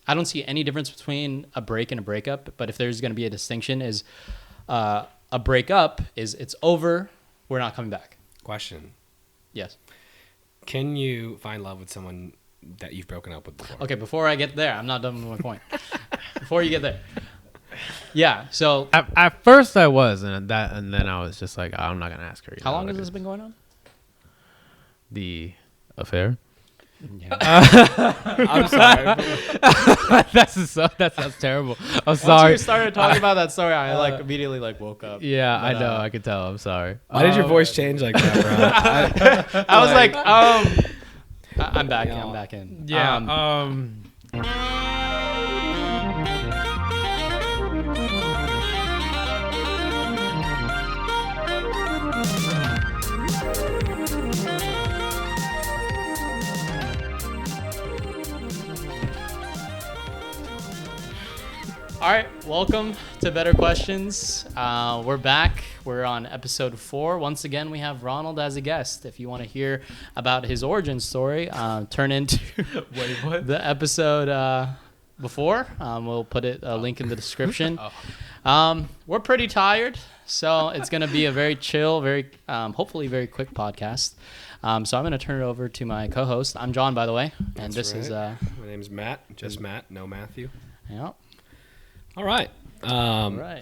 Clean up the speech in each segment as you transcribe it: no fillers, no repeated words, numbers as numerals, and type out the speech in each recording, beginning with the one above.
I don't see any difference between a break and a breakup. But if there's going to be a distinction, is a breakup is it's over, we're not coming back. Question. Yes. Can you find love with someone that you've broken up with before? Okay, before I get there, I'm not done with my point. Before you get there. Yeah, so At first I was, and then I was just like, I'm not gonna ask her. How long has this been going on? The affair. Yeah. I'm sorry. That sounds terrible. I'm Once sorry. you started talking about that story, I like immediately like woke up. Yeah, But, I know. I could tell. I'm sorry. Why did your voice change like that, bro? I was like, I'm back. I'm back in. Yeah. All right, welcome to Better Questions. We're back. We're on episode 4. Once again, we have Ronald as a guest. If you want to hear about his origin story, turn into the episode before. We'll put a link in the description. We're pretty tired, so it's going to be a very chill, very hopefully very quick podcast. So I'm going to turn it over to my co-host. I'm John, by the way, and That's this is my name's Matt. Just Matt, no Matthew. yeah. All right. All right.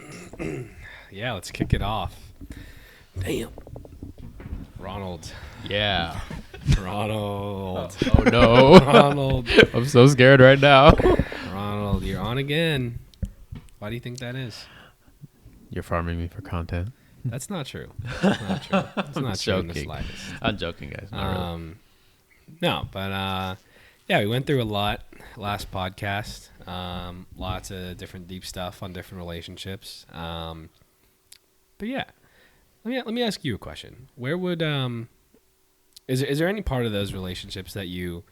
Yeah, let's kick it off. Damn. Ronald. Yeah. Ronald. Oh no. Ronald. I'm so scared right now. Ronald, you're on again. Why do you think that is? You're farming me for content. That's not true. That's not true. It's not true in the joking. slightest. I'm joking, guys. Not really. No, but yeah, we went through a lot last podcast. Lots of different deep stuff on different relationships. But yeah, let me ask you a question. Where would is there any part of those relationships that you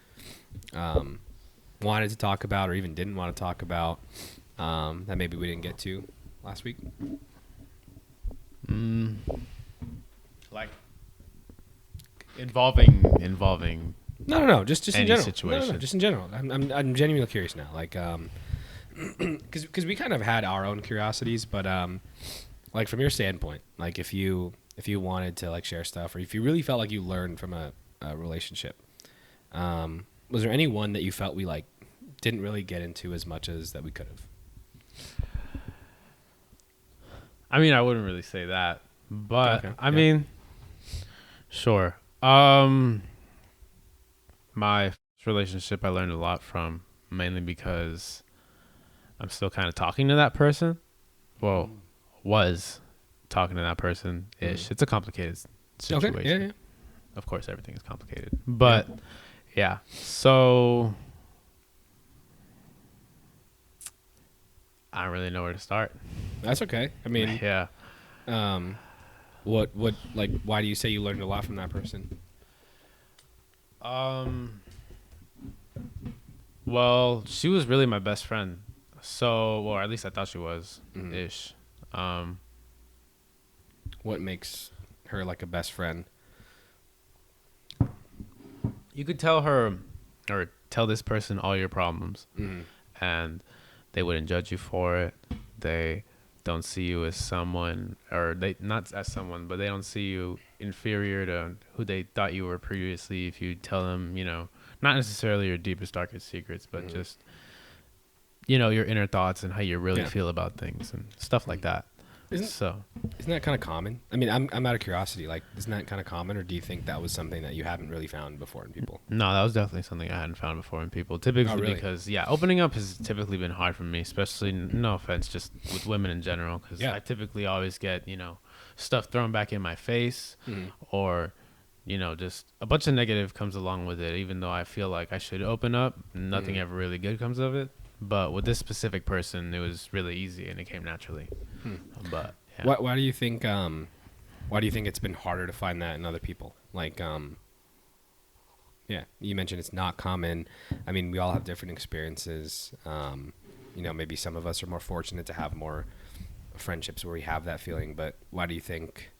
wanted to talk about or even didn't want to talk about that maybe we didn't get to last week? Like involving. No. Just in Any general. situation. No, just in general. I'm genuinely curious now. Like, because we kind of had our own curiosities, but like from your standpoint, like if you wanted to like share stuff, or if you really felt like you learned from a relationship, was there any one that you felt we like didn't really get into as much as that we could have? I mean, I wouldn't really say that, but Okay, I yeah. mean, sure. My first relationship I learned a lot from, mainly because I'm still kind of talking to that person. Well, was talking to that person-ish. It's a complicated situation. Okay. Yeah. Of course, everything is complicated. But, yeah. So, I don't really know where to start. That's okay. I mean, Yeah. what like why do you say you learned a lot from that person? Well, she was really my best friend. So, well, at least I thought she was Mhm. ish. What makes her like a best friend? You could tell her or tell this person all your problems, and they wouldn't judge you for it. They don't see you as someone, or they not as someone, but they don't see you inferior to who they thought you were previously. If you tell them, not necessarily your deepest, darkest secrets, but just, your inner thoughts and how you really feel about things and stuff like that. Isn't that kind of common? I mean, I'm out of curiosity. Like, isn't that kind of common, or do you think that was something that you haven't really found before in people? No, that was definitely something I hadn't found before in people. Typically really? because, opening up has typically been hard for me, especially, no offense, just with women in general, because I typically always get, stuff thrown back in my face or, just a bunch of negative comes along with it. Even though I feel like I should open up, nothing ever really good comes of it. But with this specific person, it was really easy and it came naturally. But yeah. Why do you think? Why do you think it's been harder to find that in other people? Like, you mentioned it's not common. I mean, we all have different experiences. Maybe some of us are more fortunate to have more friendships where we have that feeling. But why do you think?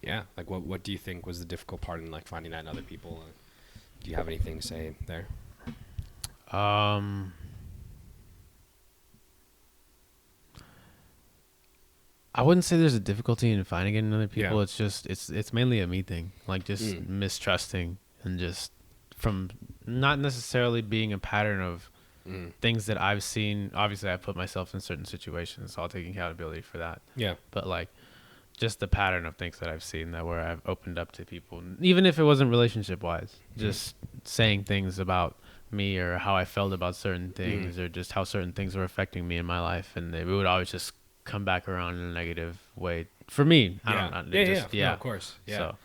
Yeah, like what do you think was the difficult part in like finding that in other people? Do you have anything to say there? I wouldn't say there's a difficulty in finding it in other people. Yeah. It's just it's mainly a me thing, like just mistrusting and just from not necessarily being a pattern of things that I've seen. Obviously, I put myself in certain situations, so I'll take accountability for that. Yeah. But like just the pattern of things that I've seen that where I've opened up to people, even if it wasn't relationship wise, just saying things about me or how I felt about certain things or just how certain things were affecting me in my life, and it would always just come back around in a negative way for me. I don't know. No, of course. Yeah. So,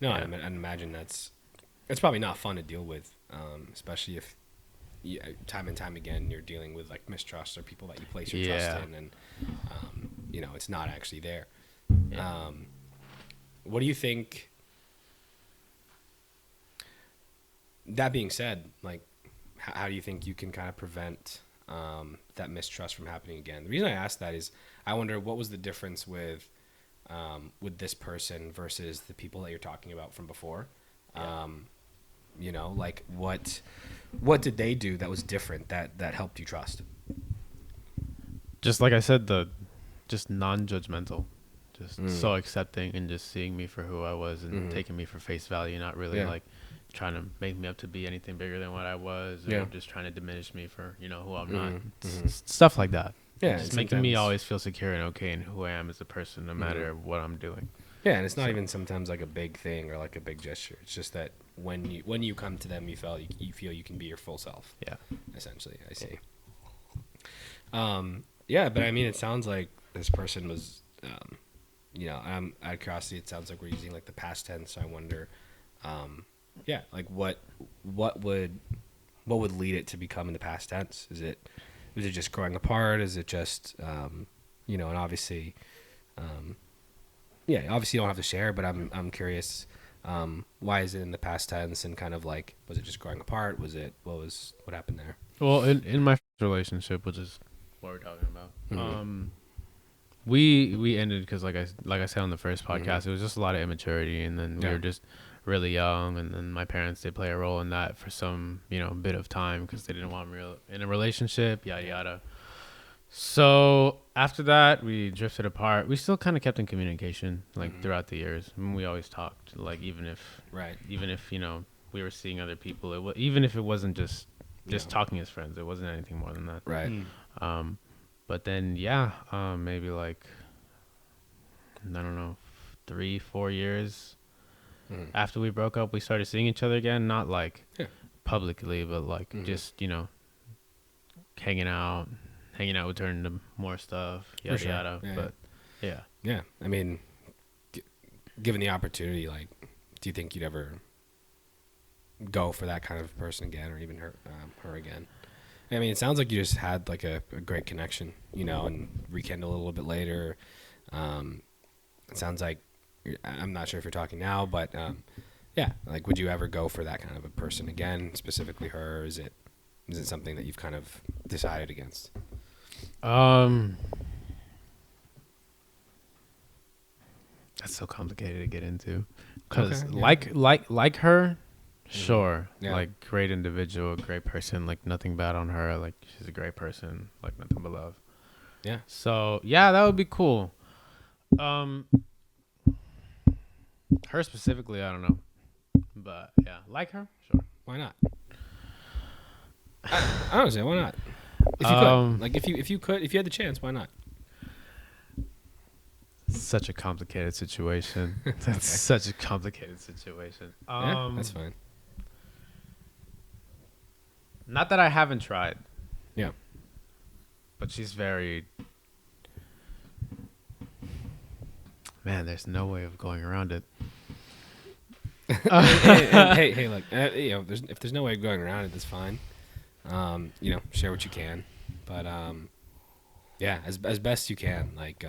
no, I'd imagine it's probably not fun to deal with, especially if time and time again you're dealing with like mistrust or people that you place your trust in, and it's not actually there. Yeah. What do you think? That being said, like, how do you think you can kind of prevent that mistrust from happening again? The reason I ask that is I wonder what was the difference with this person versus the people that you're talking about from before. Like what did they do that was different that helped you trust? Just like I said, just non-judgmental, just so accepting and just seeing me for who I was and taking me for face value, not really like trying to make me up to be anything bigger than what I was, or just trying to diminish me for who I'm not. Stuff like that. Yeah, just making me always feel secure and okay in who I am as a person, no matter what I'm doing. Yeah, and it's not even sometimes like a big thing or like a big gesture. It's just that when you come to them, you feel you can be your full self. Yeah, essentially, I see. Yeah, but I mean, it sounds like this person was, out of curiosity, it sounds like we're using like the past tense. So I wonder, like what would lead it to become in the past tense? Is it just growing apart? Is it just, and obviously, obviously you don't have to share, but I'm curious, why is it in the past tense, and kind of like, was it just growing apart? What happened there? Well, in my relationship, which is what we're talking about, we ended because like I said on the first podcast, it was just a lot of immaturity, and then we were just really young, and then my parents did play a role in that for some bit of time because they didn't want me in a relationship, yada yada. So after that, we drifted apart. We still kind of kept in communication like throughout the years. I mean, we always talked, like even if we were seeing other people, even if it wasn't just talking as friends, it wasn't anything more than that. Right. But then maybe like I don't know, 3-4 years after we broke up, we started seeing each other again, not like publicly, but like just hanging out, would turn into more stuff, yada yada. Yeah. But yeah, I mean, given the opportunity, like, do you think you'd ever go for that kind of person again, or even her again? I mean, it sounds like you just had like a great connection, and rekindle a little bit later. It sounds like, I'm not sure if you're talking now, but like, would you ever go for that kind of a person again, specifically her? Is it something that you've kind of decided against? That's so complicated to get into, because like her, sure, like great individual, great person, like nothing bad on her, like she's a great person, like nothing but love. Yeah. So that would be cool. Her specifically, I don't know, but like her, sure. Why not? I don't say why not. If you could, like, if you had the chance, why not? Such a complicated situation. That's such a complicated situation. That's fine. Not that I haven't tried. Yeah. But she's very... Man, there's no way of going around it. Hey, look, if there's no way of going around it, that's fine. Share what you can. But, as best you can, like,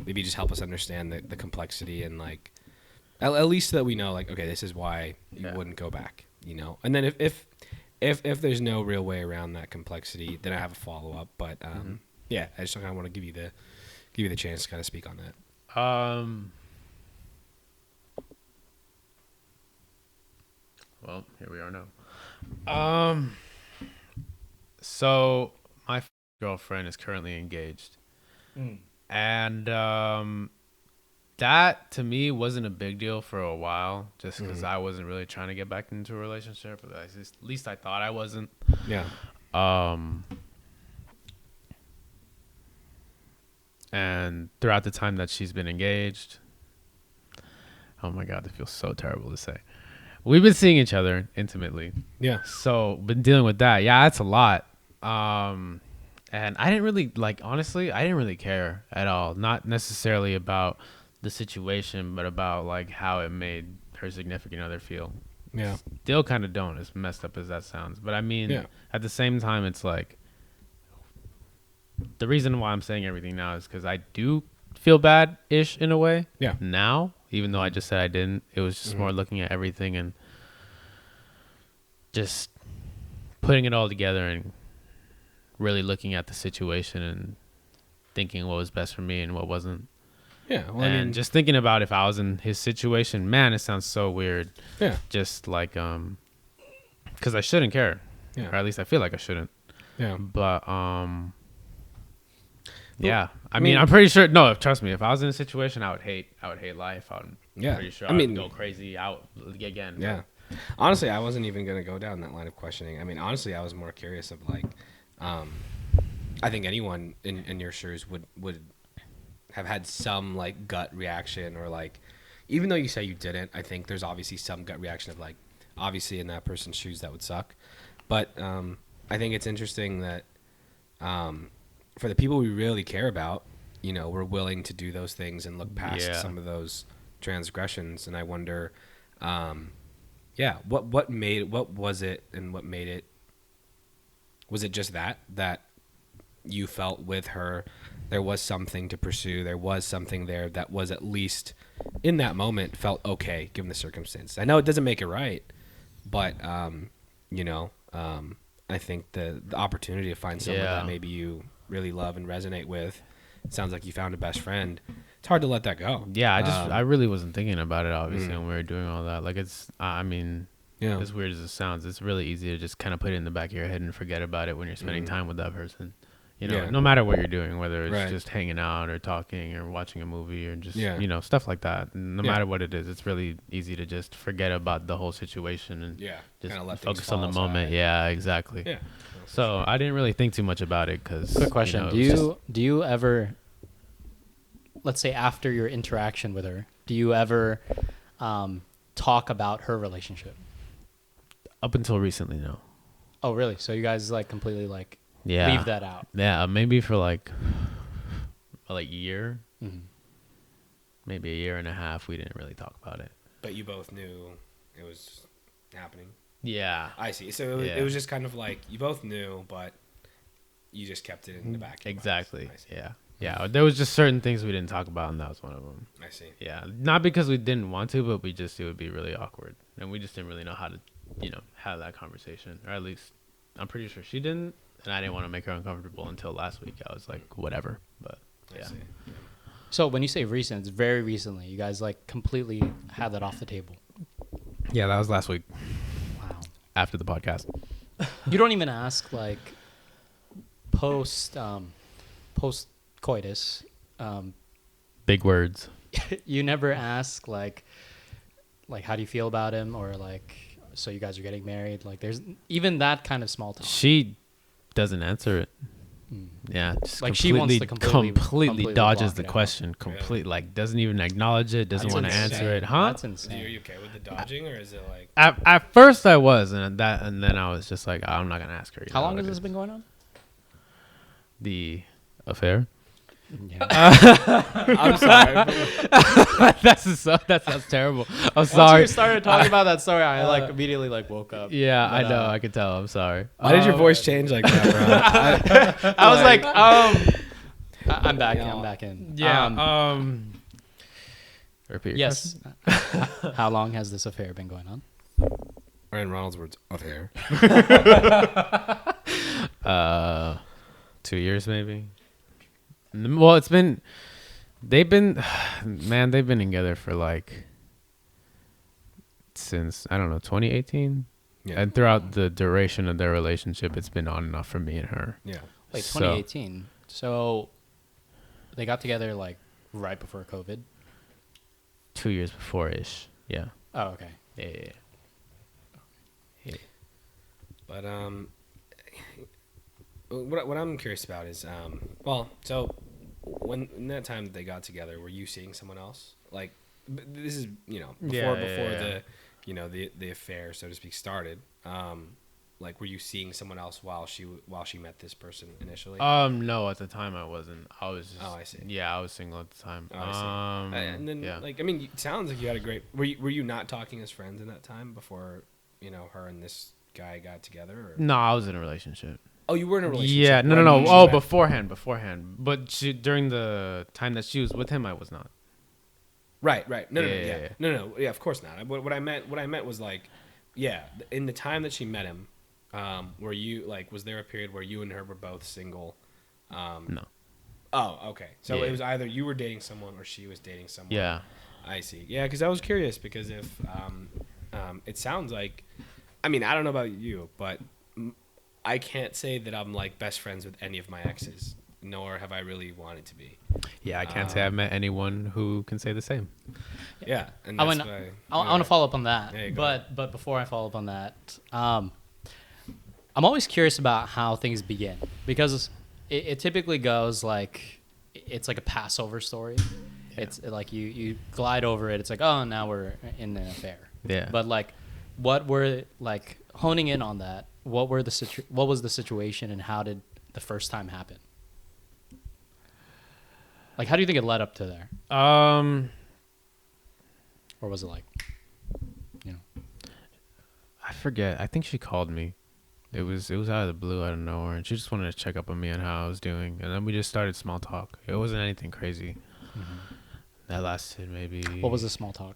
maybe just help us understand the complexity, and like, at least so that we know, like, okay, this is why you wouldn't go back, And then if there's no real way around that complexity, then I have a follow up. But I just kind of want to give you the chance to kind of speak on that. Well, here we are now. So my girlfriend is currently engaged, And that to me wasn't a big deal for a while, just because I wasn't really trying to get back into a relationship. But at least I thought I wasn't. Yeah. And throughout the time that she's been engaged, oh my God, it feels so terrible to say. We've been seeing each other intimately. Yeah. So been dealing with that. Yeah, that's a lot. And I didn't really honestly, I didn't really care at all. Not necessarily about the situation, but about like how it made her significant other feel. Yeah. Still kind of don't, as messed up as that sounds. But I mean, at the same time, it's like, the reason why I'm saying everything now is because I do feel bad-ish in a way. Yeah. Now, even though I just said I didn't, it was just more looking at everything and just putting it all together and really looking at the situation and thinking what was best for me and what wasn't. Yeah. Well, And I mean, just thinking about if I was in his situation, man, it sounds so weird. Yeah. Just like, because I shouldn't care. Yeah. Or at least I feel like I shouldn't. Yeah. But, yeah, I mean, I'm pretty sure. No, trust me. If I was in a situation, I would hate life. I'm pretty sure I would go crazy out again. Yeah. Honestly, I wasn't even gonna go down that line of questioning. I mean, honestly, I was more curious of like, I think anyone in your shoes would have had some like gut reaction or like, even though you say you didn't, I think there's obviously some gut reaction of like, obviously in that person's shoes that would suck. But I think it's interesting that. For the people we really care about, you know, we're willing to do those things and look past some of those transgressions. And I wonder, what was it and what made it? Was it just that you felt with her, there was something to pursue, there was something there that was at least in that moment felt okay given the circumstance. I know it doesn't make it right, but I think the opportunity to find someone that maybe you really love and resonate with, it sounds like you found a best friend. It's hard to let that go. Yeah, I really wasn't thinking about it, obviously, when we were doing all that. Like, it's, I mean, as weird as it sounds, it's really easy to just kind of put it in the back of your head and forget about it when you're spending time with that person. You know, no matter what you're doing, whether it's just hanging out or talking or watching a movie or just, stuff like that. No matter what it is, it's really easy to just forget about the whole situation and just focus on the moment. Yeah, exactly. Yeah. So I didn't really think too much about it because. Quick question: do you ever, let's say after your interaction with her, do you ever talk about her relationship? Up until recently, no. Oh, really? So you guys like completely like leave that out? Yeah, maybe for like a year, maybe a year and a half. We didn't really talk about it. But you both knew it was happening. Yeah, I see. So it was just kind of like you both knew, but you just kept it in the back of your exactly. Yeah. There was just certain things we didn't talk about, and that was one of them. I see. Yeah, not because we didn't want to, but it would be really awkward, and we just didn't really know how to, have that conversation, or at least I'm pretty sure she didn't, and I didn't want to make her uncomfortable until last week. I was like, whatever, but yeah. So when you say recent, it's very recently. You guys like completely had that off the table. Yeah, that was last week. Wow. After the podcast. You don't even ask like post coitus. Big words. You never ask like how do you feel about him, or like, so you guys are getting married? Like there's even that kind of small talk. She doesn't answer it. Yeah, just like she wants to completely dodges the question. Completely, like doesn't even acknowledge it. Doesn't want to answer it. Huh? That's insane. Are you okay with the dodging, or is it like? At first I was, and then I was just like, I'm not gonna ask her. How long has this been going on? The affair. Yeah. I'm sorry. That sounds terrible. I'm sorry. Once you started talking about that story, I like immediately like woke up. Yeah, but, I know. I could tell. I'm sorry. Why did your voice change like that, bro? I was like, I'm back. I'm back in. Yeah. Repeat. Yes. How long has this affair been going on? Or in Ronald's words, affair. 2 years maybe. Well, they've been together for like since, I don't know, 2018. Yeah. And throughout the duration of their relationship, it's been on and off for me and her. Yeah. Wait, 2018. So they got together like right before COVID. 2 years before ish. Yeah. Oh, okay. Yeah. But what I'm curious about is so when in that time that they got together, were you seeing someone else? Like this is before the the affair, so to speak, started. Like, were you seeing someone else while she met this person initially? No, at the time I wasn't. I was just, I see. Yeah, I was single at the time. Oh, I see. And then, it sounds like you had a great. Were you not talking as friends in that time before, her and this guy got together? Or? No, I was in a relationship. Oh, you were in a relationship. Yeah, no. Oh, beforehand. But during the time that she was with him, I was not. Right. No, of course not. What I meant was like, in the time that she met him. Were you was there a period where you and her were both single? No. Oh, okay. So it was either you were dating someone or she was dating someone. Yeah. I see. Yeah, because I was curious because if it sounds like, I don't know about you, but I can't say that I'm like best friends with any of my exes, nor have I really wanted to be. Yeah, I can't say I've met anyone who can say the same. Yeah, and that's why. I want to follow up on that, but before I follow up on that, I'm always curious about how things begin because it typically goes like it's like a Passover story. Yeah. It's like you glide over it. It's like, oh, now we're in an affair. Yeah. But like, what were like honing in on that? What was the situation and how did the first time happen? Like, how do you think it led up to there? Or was it like, I forget. I think she called me. It was out of the blue, out of nowhere, and she just wanted to check up on me and how I was doing, and then we just started small talk. It wasn't anything crazy. Mm-hmm. That lasted maybe. What was the small talk?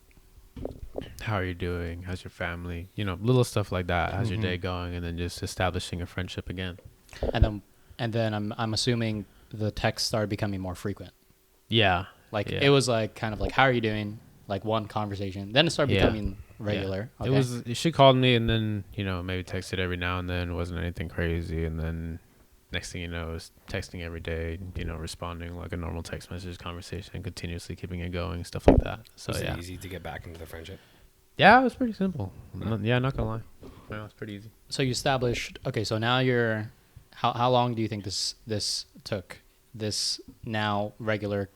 How are you doing? How's your family? Little stuff like that. How's your day going? And then just establishing a friendship again. And then I'm assuming the texts started becoming more frequent. Yeah. It was like kind of like, how are you doing? Like one conversation. Then it started becoming regular. Yeah. Okay. She called me and then, maybe texted every now and then. It wasn't anything crazy. And then next thing you know, is texting every day, responding like a normal text message conversation, continuously keeping it going, stuff like that. So was it easy to get back into the friendship? Yeah, it was pretty simple. Yeah, not gonna lie. No, it's pretty easy. So you established, okay, so now you're, how long do you think this took, this now regular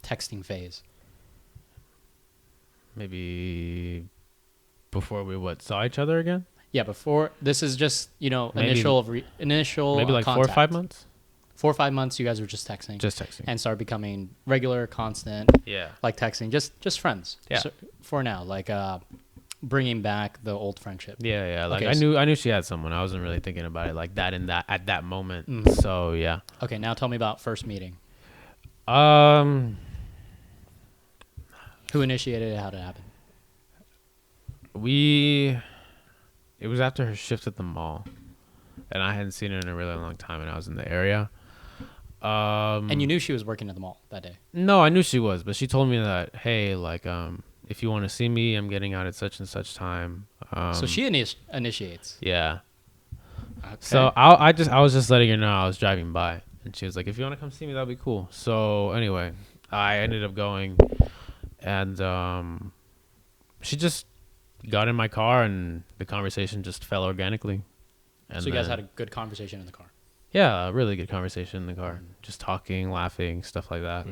texting phase? Maybe before we saw each other again? Yeah, before this is just initial maybe like contact. 4 or 5 months. 4 or 5 months, you guys were just texting, and started becoming regular, constant. Yeah, like texting, just friends. Yeah, so, for now, like bringing back the old friendship. Yeah. Like okay, I knew she had someone. I wasn't really thinking about it like that at that moment. Mm-hmm. So yeah. Okay, now tell me about first meeting. Who initiated it? How did it happen? It was after her shift at the mall, and I hadn't seen her in a really long time, and I was in the area. And you knew she was working at the mall that day? No, I knew she was, but she told me that, hey, like, if you want to see me, I'm getting out at such and such time. So she initiates. Yeah. Okay. So I was just letting her know I was driving by, and she was like, if you want to come see me, that'd be cool. So anyway, I ended up going, and she just got in my car, and the conversation just fell organically. And so you guys had a good conversation in the car? Yeah, a really good conversation in the car. Just talking, laughing, stuff like that.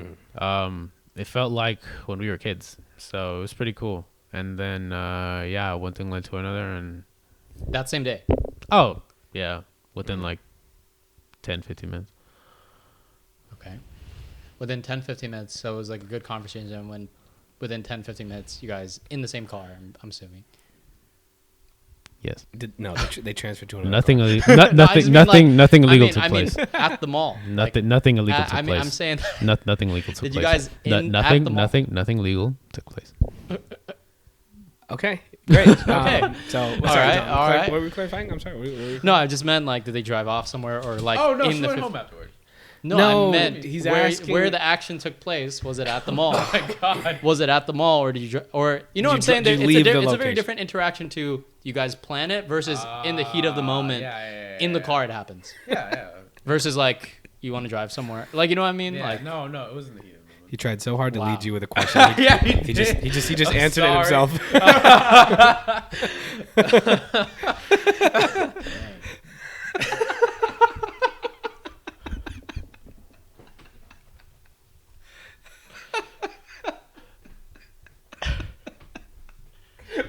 It felt like when we were kids, so it was pretty cool. And then, one thing led to another, and that same day. Oh, yeah, within like 10, 15 minutes. Okay, within 10, 15 minutes. So it was like a good conversation. When within 10, 15 minutes, you guys in the same car. I'm assuming. Yes. They transferred to another. Nothing illegal took place. At the mall. Nothing illegal took place. I'm saying. Nothing illegal took place. Did you guys nothing legal took place. Okay, great. Okay. So all right. What were we clarifying? I'm sorry. No, I just meant like, did they drive off somewhere or like? Oh no, in she the went home afterwards. No, I meant he's asking where the action took place. Was it at the mall? Oh my God. Was it at the mall, or did you? Or what I'm saying? It's a very different interaction to you guys plan it versus in the heat of the moment. In the car it happens. Yeah. Versus like you want to drive somewhere? Like, you know what I mean? Yeah, Like, no, it wasn't the heat of the moment. He tried so hard to Wow. lead you with a question. Yeah, He just I'm answered it sorry. himself.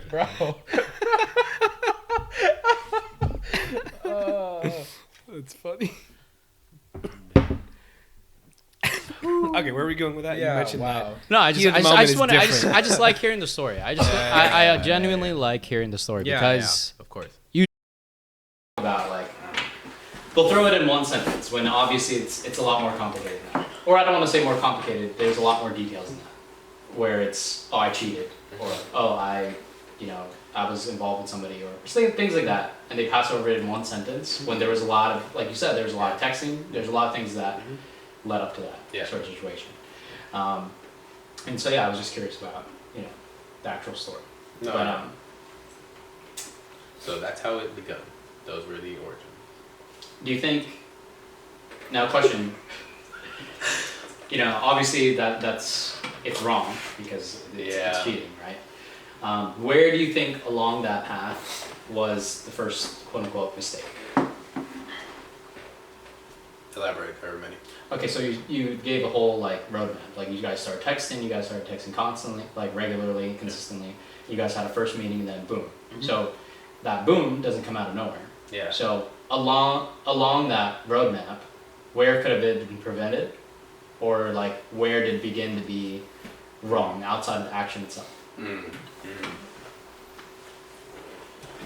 Bro. That's funny. Okay, where are we going with that? You mentioned that. no, I Heat of the just moment is want to. different. I just like hearing the story. I genuinely like hearing the story because of course. about like they'll throw it in one sentence when obviously it's a lot more complicated than that. Or I don't want to say more complicated. There's a lot more details in that where it's I cheated or I was involved with somebody or things like that, and they pass over it in one sentence when there was a lot of, like you said, there's a lot of texting, there's a lot of things that led up to that sort of situation. And so I was just curious about the actual story. So that's how it began. Those were the origins. Do you think, now question, obviously it's wrong because it's cheating, right? Where do you think along that path was the first quote unquote mistake? Elaborate, however many. Okay, so you gave a whole like roadmap. Like you guys started texting constantly, like regularly, consistently. You guys had a first meeting and then boom. Mm-hmm. So that boom doesn't come out of nowhere. Yeah. So along that roadmap, where could have it been prevented? Or like where did it begin to be wrong outside of the action itself?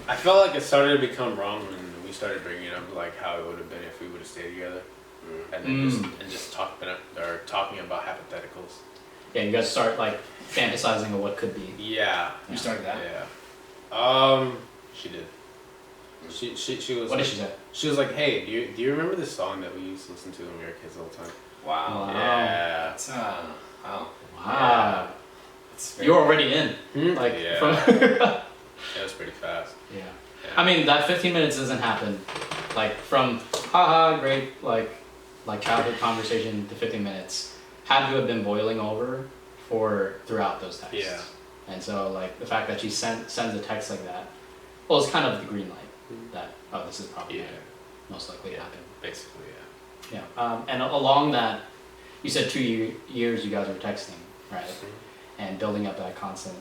I felt like it started to become wrong when we started bringing up like how it would have been if we would have stayed together, and then just talking about hypotheticals. Yeah, you guys start like fantasizing of what could be. Yeah. You started that? Yeah. She did. She was. What like, did she say? She was like, "Hey, do you remember this song that we used to listen to when we were kids all the time?" Wow. Yeah. That's wow. Wow. You're already in. Like from It was pretty fast. Yeah. I mean, that 15 minutes doesn't happen like from haha great like childhood conversation to 15 minutes had to have been boiling over for throughout those texts. Yeah. And so like the fact that she sends a text like that, well, it's kind of the green light that this is probably most likely to happen. Basically, Yeah. And along that, you said 2 years you guys were texting, right? And building up that constant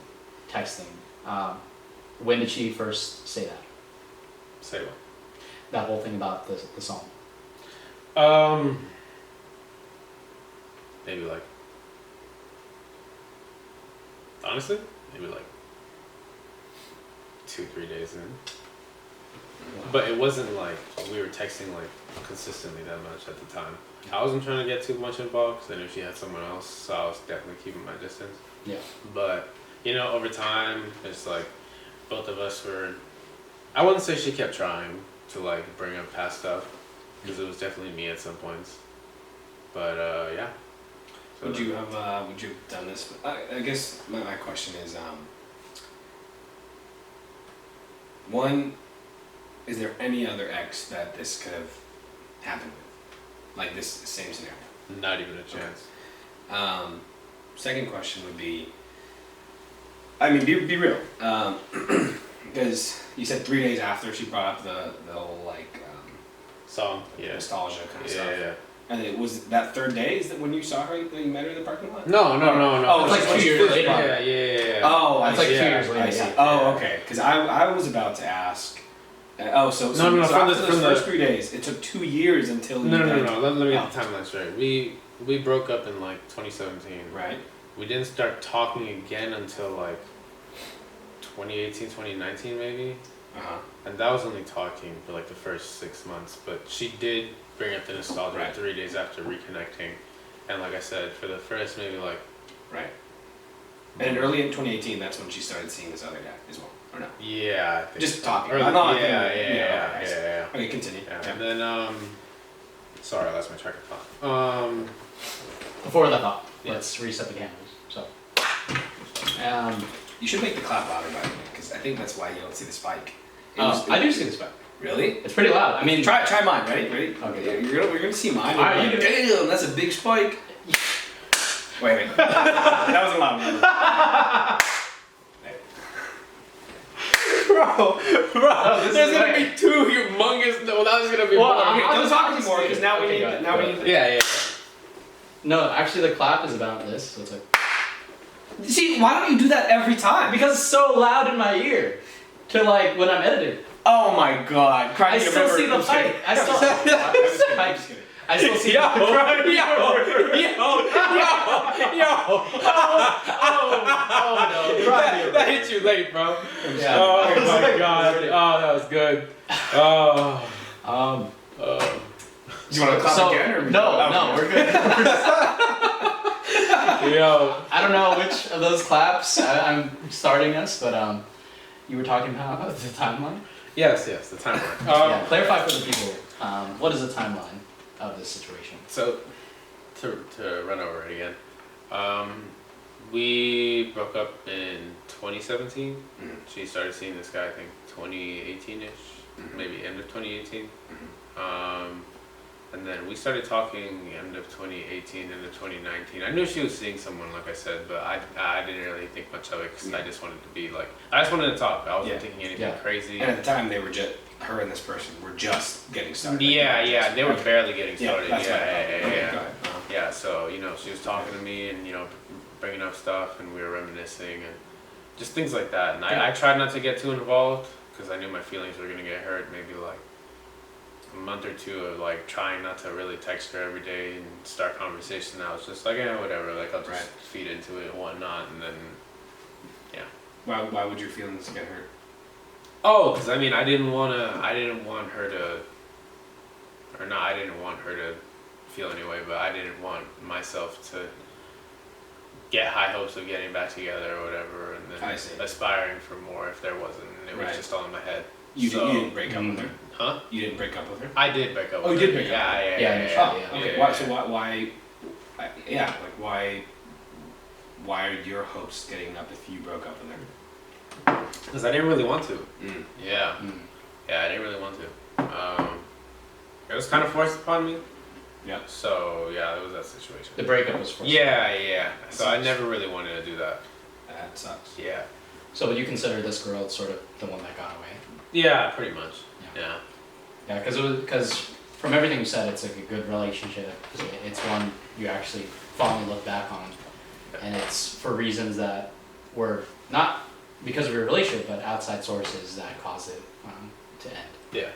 texting. When did she first say that? Say what? That whole thing about the song. Maybe like. Honestly, maybe like 2-3 days in. But it wasn't like we were texting like consistently that much at the time. I wasn't trying to get too much involved because I knew she had someone else, so I was definitely keeping my distance. Yeah. But over time, it's like both of us were. I wouldn't say she kept trying to like bring up past stuff because it was definitely me at some points. But yeah. So Would you have done this? I guess my question is, one, is there any other ex that this could have happened with? Like this same scenario? Not even a chance. Okay. Second question would be, I mean, be real. Because you said 3 days after she brought up the whole like Song, nostalgia kind of stuff. Yeah. And it was that third day, is that when you saw her, that you met her in the parking lot? No. Oh, it's like 2 years later. Yeah. Oh, It's like 2 years I later. see. Yeah. Oh, okay. Because I was about to ask. So No, so from after the those first 3 days, it took 2 years until you No. guys- Let me get the timeline straight. We broke up in like 2017. Right. We didn't start talking again until like 2018, 2019 maybe. And that was only talking for like the first 6 months. But she did bring up the nostalgia Right. 3 days after reconnecting. And like I said, for the first maybe like. Right. And early in 2018, that's when she started seeing this other guy as well, or no? Yeah. I think Just so. talking. Early, Not like yeah. Okay, continue. Yeah. And then sorry, I lost my track of thought. Before that thought, Yeah. let's reset the cameras. So, You should make the clap louder, by the way, because I think that's why you don't see the spike. I do see the spike. Really? It's pretty loud. I mean, Try mine. Ready? Okay. We're gonna see mine. All right, you do it. Damn, that's a big spike. Wait. That wasn't loud enough. Bro, there's gonna be two humongous. No, that was gonna be Well, more. I'm- Don't just- talk I'll just anymore do it. because now we Okay, need. go ahead, Now go we ahead. need. Yeah. no, actually, the clap is about this. So it's like See, why don't you do that every time? because it's so loud in my ear to like when I'm editing. Oh my God! I still see the pipe. I still see Yo, the yo, Oh no! That hit you late, bro. Yeah. Oh my god. Oh, that was good. Oh. Do you want to clap again or no, we're good. Yo. I don't know which of those claps I'm starting us, but you were talking about the timeline. Yes, the timeline. Yeah, clarify for the people. What is the timeline of this situation? So, to run over it again, we broke up in 2017. Mhm. She started seeing this guy, I think, 2018-ish, maybe end of 2018. And then we started talking end of 2018, end of 2019. I knew she was seeing someone, like I said, but I didn't really think much of it because I just wanted to be like, I just wanted to talk. I wasn't thinking anything crazy. And at the time, they were her and this person were just getting started. Yeah, they were barely getting Yeah, started. that's right. Yeah. Go ahead. Yeah, so, she was talking to me and, bringing up stuff and we were reminiscing and just things like that. And I tried not to get too involved because I knew my feelings were going to get hurt. Maybe like a month or two of like trying not to really text her every day and start conversation. I was just like, whatever, like I'll just feed into it and whatnot. And then, Why would your feelings get hurt? oh, because I didn't want her to feel anyway, but I didn't want myself to get high hopes of getting back together or whatever, and then aspiring for more if there wasn't. And it was just all in my head. You didn't break up with her? Huh? You didn't break up with her? I did break up with her. Oh, you did break up? Yeah. Okay. Yeah. So why are your hopes getting up if you broke up with her? Because I didn't really want to. Mm. Yeah, I didn't really want to. It was kind of forced upon me. Yeah. So yeah, it was that situation. The breakup was forced. Yeah. So I never really wanted to do that. That sucks. Yeah. So would you consider this girl sort of the one that got away? Yeah, pretty much. Yeah. Yeah, because from everything you said, it's like a good relationship. It's one you actually fondly look back on, and it's for reasons that were not because of your relationship, but outside sources that caused it to end. Yeah.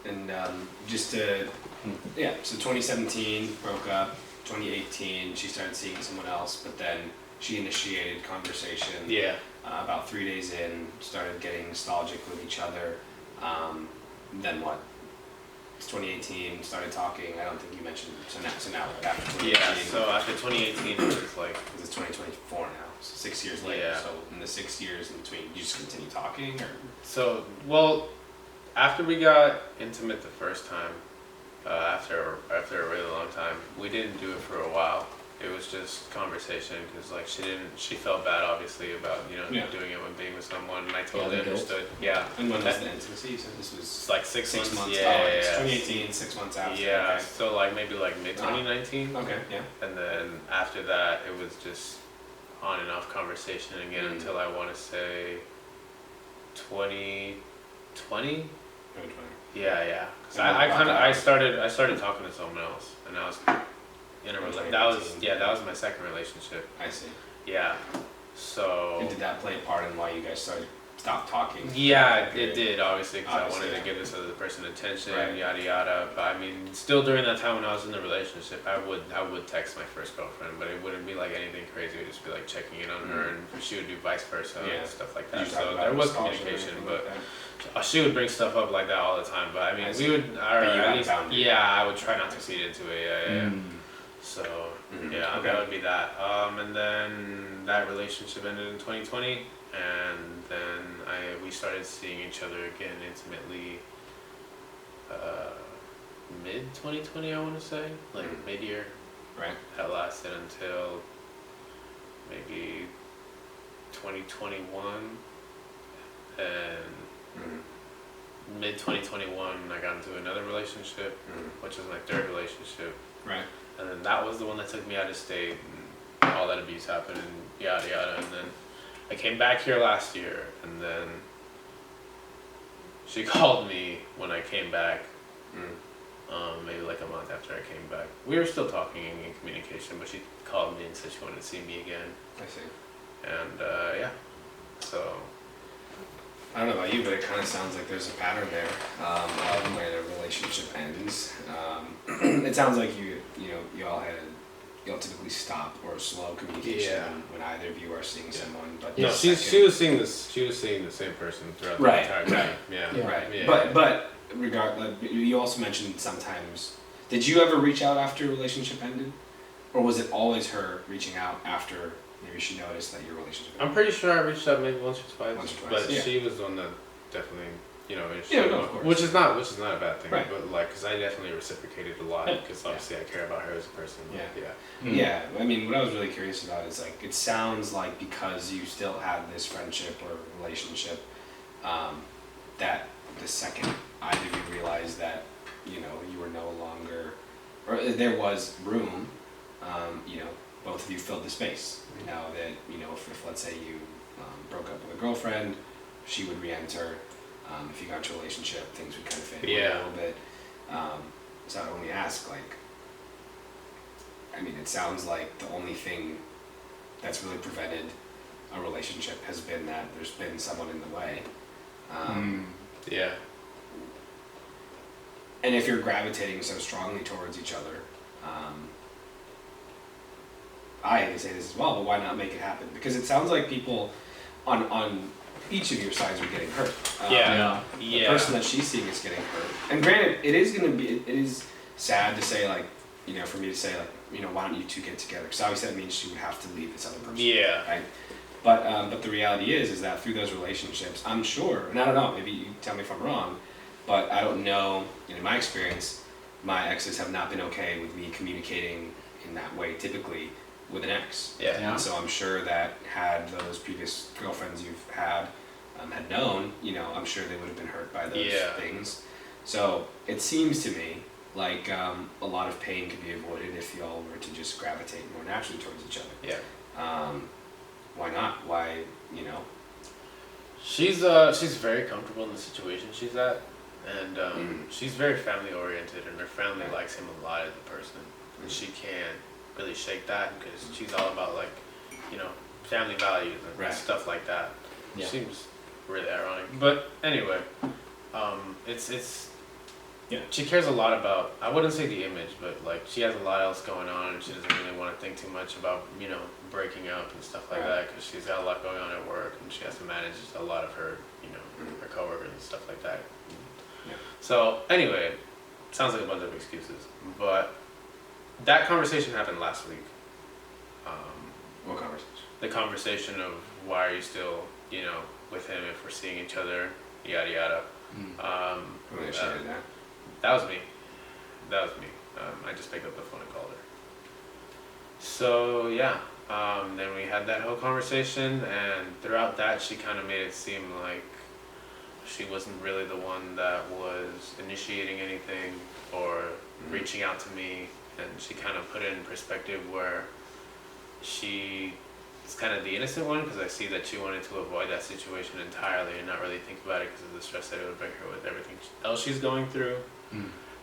And so 2017 broke up. 2018 she started seeing someone else, but then she initiated conversation. Yeah. About 3 days in, started getting nostalgic with each other. Then what? It's 2018, started talking. I don't think you mentioned, so now after 2018. Yeah, so after 2018 it was like, Because it's 2024 now, so 6 years later. Yeah. So in the 6 years in between, you just continue talking, or? so, well, after we got intimate the first time, after a really long time, we didn't do it for a while. It was just conversation because like she felt bad obviously about doing it when being with someone, and I totally the guilt. understood. Yeah. And when was the intimacy? You said this was It's like 6 months. Yeah, Yeah. it's 2018, 6 months after. Yeah. Okay. So like maybe like mid 2019. Okay, yeah. And then after that, it was just on and off conversation again until I want to say 2020. 2020. Yeah. Because I started talking to someone else, and I was in a that was my second relationship. I see. Yeah. So. And did that play a part in why you guys stopped talking? Yeah, it did, obviously, because I Obviously, wanted to give this other person attention, Right. yada yada. But still during that time when I was in the relationship, I would text my first girlfriend, but it wouldn't be like anything crazy. It would just be like checking in on her, and she would do vice versa and stuff like Did that. you talk So about there was nostalgia or communication, anything but like she would bring stuff up like that all the time. But I we see. would, or But you at had least, boundaries. I would try not to feed into it. Yeah. So Okay. that would be that. And then that relationship ended in 2020, and then we started seeing each other again intimately. Mid 2020, I want to say, like mid-year. Right. That lasted until maybe 2021, and mid 2021, I got into another relationship, which was my third relationship. Right. And then that was the one that took me out of state, and all that abuse happened, and yada yada. And then I came back here last year, and then she called me when I came back. Maybe like a month after I came back. We were still talking and in communication, but she called me and said she wanted to see me again. I see. And yeah, so I don't know about you, but it kind of sounds like there's a pattern there of when a relationship ends. It sounds like y'all typically stop or slow communication Yeah. when either of you are seeing someone. But no, the she second- was seeing this. She was seeing the same person throughout the Right, entire right. time. Yeah. Yeah. Right. Yeah. But you also mentioned sometimes. Did you ever reach out after a relationship ended, or was it always her reaching out after maybe she noticed that your relationship ended? I'm pretty sure I reached out maybe once or twice, Once or twice, but yeah. she was the one that definitely, interested. Yeah, no, of course. Which is not a bad thing, Right. but like, because I definitely reciprocated a lot, because obviously I care about her as a person. Yeah. Yeah. Yeah, I mean, what I was really curious about is like, it sounds like because you still had this friendship or relationship, that the second either of you realized that, you were no longer, or there was room, both of you filled the space. Now that, if let's say you broke up with a girlfriend, she would re-enter. If you got into a relationship, things would kind of fade away a little bit. So I only ask, like, I mean, it sounds like the only thing that's really prevented a relationship has been that there's been someone in the way. Yeah. And if you're gravitating so strongly towards each other, I hate to say this as well, but why not make it happen? Because it sounds like people on each of your sides are getting hurt. The person that she's seeing is getting hurt. And granted, it is sad to say, like, for me to say, like, why don't you two get together? Because obviously that means she would have to leave this other person. Yeah. Right? But the reality is that through those relationships, I'm sure, and I don't know, maybe you tell me if I'm wrong, but I don't know, in my experience, my exes have not been okay with me communicating in that way, typically, with an ex. Yeah. And so I'm sure that had those previous girlfriends you've had known, I'm sure they would have been hurt by those things. So it seems to me like a lot of pain could be avoided if y'all were to just gravitate more naturally towards each other. Yeah. Why not? Why, She's very comfortable in the situation she's at, and she's very family oriented, and her family likes him a lot as a person, and she can't really shake that because she's all about, like, family values and stuff like that. Yeah. Seems really ironic, but anyway, it's she cares a lot about, I wouldn't say the image, but like she has a lot else going on, and she doesn't really want to think too much about breaking up and stuff like that, because she's got a lot going on at work, and she has to manage a lot of her her coworkers and stuff like that. Yeah. So anyway, sounds like a bunch of excuses, but that conversation happened last week. what conversation? The conversation of why are you still with him if we're seeing each other, yada yada. Who initiated that? That was me. I just picked up the phone and called her. So yeah, then we had that whole conversation, and throughout that she kind of made it seem like she wasn't really the one that was initiating anything or reaching out to me, and she kind of put it in perspective where she is kind of the innocent one, because I see that she wanted to avoid that situation entirely and not really think about it because of the stress that it would bring her with everything else she's going through.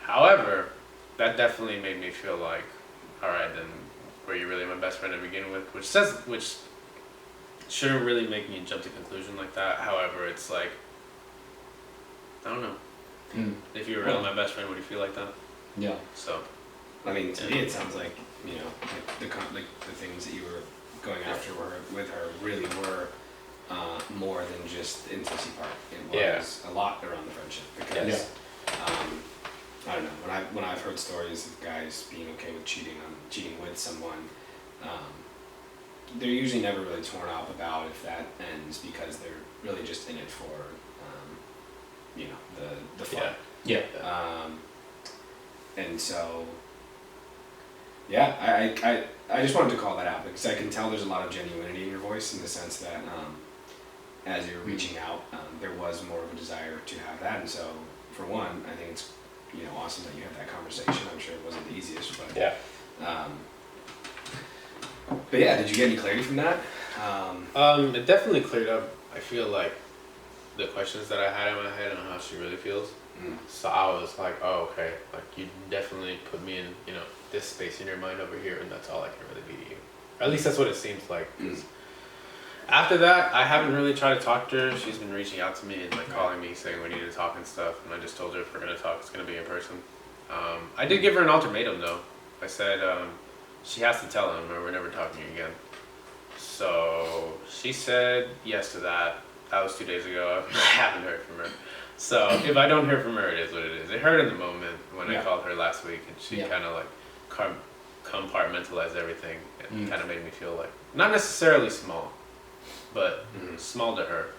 However, that definitely made me feel like, all right, then were you really my best friend to begin with? Which shouldn't really make me jump to conclusion like that. However, it's like, I don't know. If you were really my best friend, would you feel like that? Yeah. So, I mean, to me, it sounds like the things that you were going after with her really were more than just the intimacy part. It was a lot around the friendship, because I don't know, when I've heard stories of guys being okay with cheating with someone, they're usually never really torn up about if that ends, because they're really just in it for the fun. Yeah. And so, I just wanted to call that out, because I can tell there's a lot of genuinity in your voice, in the sense that as you're reaching out, there was more of a desire to have that. And so, for one, I think it's awesome that you had that conversation. I'm sure it wasn't the easiest, but Yeah. But yeah, did you get any clarity from that? It definitely cleared up. I feel like the questions that I had in my head on how she really feels. So I was like, oh, okay. Like, you definitely put me in, this space in your mind over here, and that's all I can really be to you. Or at least that's what it seems like. 'Cause after that, I haven't really tried to talk to her. She's been reaching out to me and like calling me, saying we need to talk and stuff. And I just told her if we're gonna talk, it's gonna be in person. I did give her an ultimatum though. I said she has to tell him, or we're never talking again. So she said yes to that. That was 2 days ago. I haven't heard from her. So if I don't hear from her, it is what it is. It hurt in the moment when I called her last week, and she kind of like compartmentalized everything and kind of made me feel like not necessarily small, but small to her,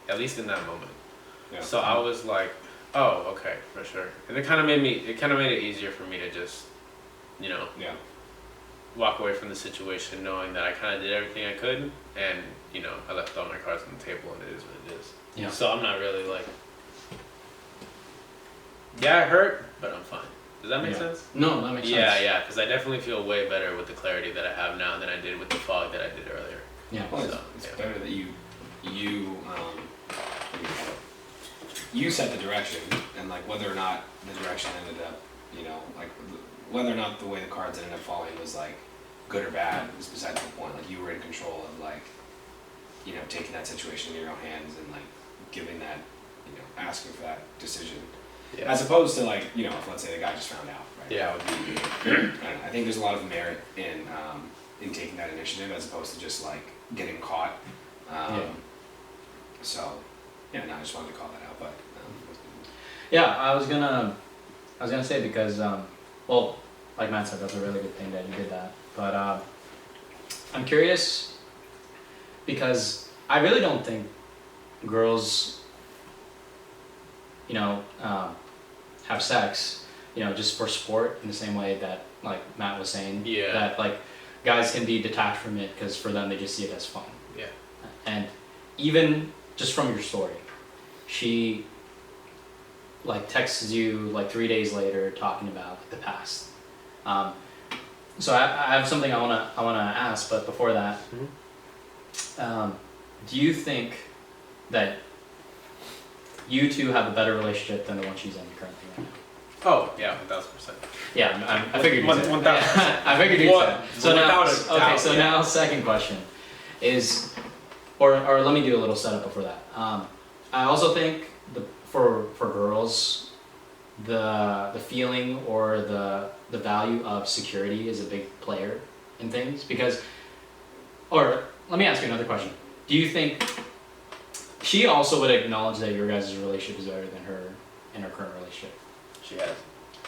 at least in that moment. Yeah. So I was like, oh, okay, for sure. And it kind of made it easier for me to just, walk away from the situation knowing that I kind of did everything I could, and I left all my cards on the table, and it is what it is. Yeah. So I'm not really like, it hurt, but I'm fine. Does that make sense? No, that makes sense. Yeah, because I definitely feel way better with the clarity that I have now than I did with the fog that I did earlier. Yeah. Well, it's better that you set the direction, and like whether or not the direction ended up, like whether or not the way the cards ended up falling was like good or bad is besides the point. Like you were in control of like, taking that situation in your own hands and like giving that, asking for that decision. Yeah. As opposed to like, if let's say the guy just found out, right? Yeah. That would be, I think there's a lot of merit in taking that initiative as opposed to just like getting caught. So, I just wanted to call that out, but. I was gonna say because, well, like Matt said, that's a really good thing that you did that. But I'm curious because I really don't think girls, have sex, just for sport in the same way that like Matt was saying. Yeah. That like guys can be detached from it because for them they just see it as fun. Yeah. And even just from your story, she like texts you like 3 days later talking about like, the past. So I have something I wanna ask, but before that, do you think that you two have a better relationship than the one she's in currently right now? Oh yeah, 1,000%. Yeah, I figured you'd say that. 1,000%. I figured you'd say that. So now, without a doubt, now second question is, or let me do a little setup before that. I also think for girls, the feeling or the value of security is a big player in things because, or let me ask you another question. Do you think she also would acknowledge that your guys' relationship is better than her in her current relationship? She has.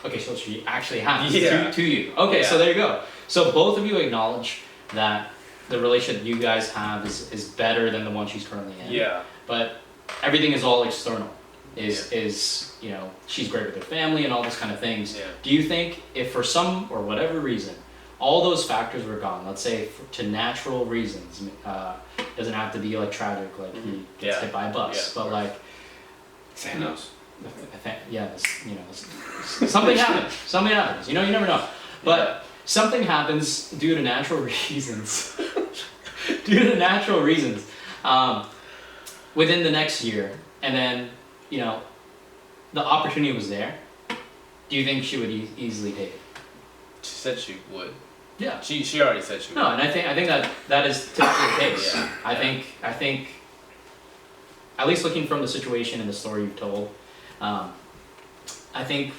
Okay, so she actually has Yeah. to you. Okay, so there you go. So both of you acknowledge that the relationship you guys have is better than the one she's currently in. Yeah. But everything is all external. She's great with her family and all those kind of things. Yeah. Do you think if for some or whatever reason all those factors were gone, let's say to natural reasons, doesn't have to be like tragic, like he gets hit by a bus, but like Thanos. Something happens. You never know. But something happens due to natural reasons. Within the next year, and then the opportunity was there. Do you think she would easily date it? She said she would. Yeah. She already said she would. No, and I think that is typically the case. Yeah. I think at least looking from the situation and the story you've told, I think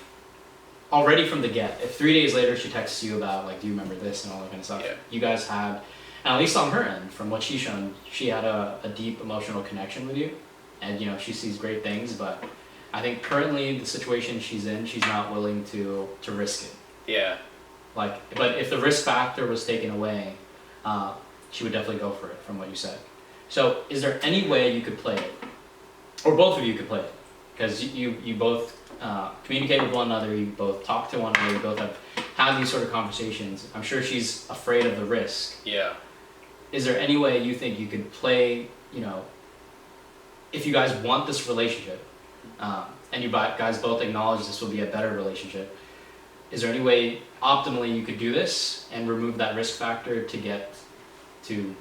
already from the get, if 3 days later she texts you about like, do you remember this and all that kind of stuff, you guys had, and at least on her end, from what she's shown, she had a deep emotional connection with you, and she sees great things, but I think currently the situation she's in, she's not willing to risk it. Yeah. But if the risk factor was taken away, she would definitely go for it from what you said. So is there any way you could play it? Or both of you could play it? Because you both communicate with one another, you both talk to one another, you both have had these sort of conversations. I'm sure she's afraid of the risk. Yeah. Is there any way you think you could play, if you guys want this relationship, and you guys both acknowledge this will be a better relationship, is there any way optimally you could do this and remove that risk factor to get to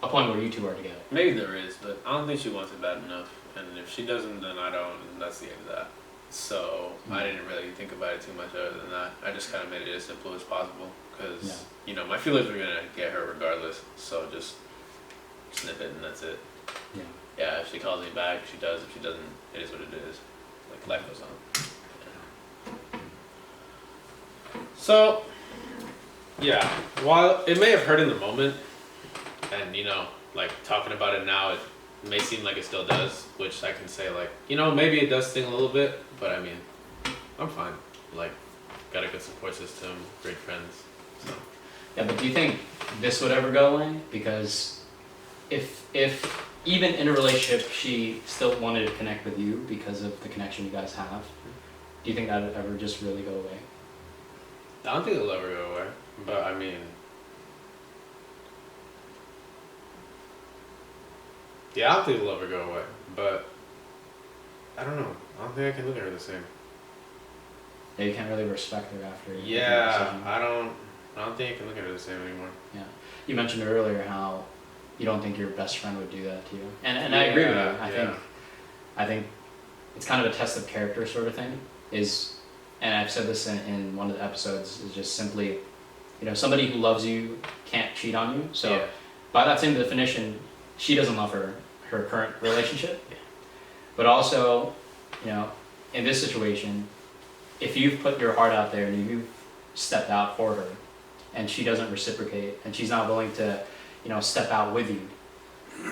a point where you two are together? Maybe there is, but I don't think she wants it bad enough. And if she doesn't, then I don't, and that's the end of that. So I didn't really think about it too much other than that. I just kind of made it as simple as possible because, you know, my feelings were going to get her regardless. So just snip it and that's it. Yeah. Yeah, if she calls me back, she does. If she doesn't, it is what it is. Like, life goes on. So, yeah, while it may have hurt in the moment, and, you know, like, talking about it now, it may seem like it still does, which I can say, like, you know, maybe it does sting a little bit, but I mean, I'm fine. Like, got a good support system, great friends, so. Yeah, but do you think this would ever go away? Because if even in a relationship she still wanted to connect with you because of the connection you guys have, do you think that would ever just really go away? I don't think it'll ever go away, but I mean, yeah, I don't think it'll ever go away, but I don't know. I don't think I can look at her the same. Yeah, you can't really respect her after. Yeah, I don't think I can look at her the same anymore. Yeah, you mentioned earlier how you don't think your best friend would do that to you, and I agree with you. I think it's kind of a test of character sort of thing. And I've said this in one of the episodes, is just simply, you know, somebody who loves you can't cheat on you. So by that same definition, she doesn't love her current relationship. But also, you know, in this situation, if you've put your heart out there and you've stepped out for her and she doesn't reciprocate and she's not willing to, you know, step out with you,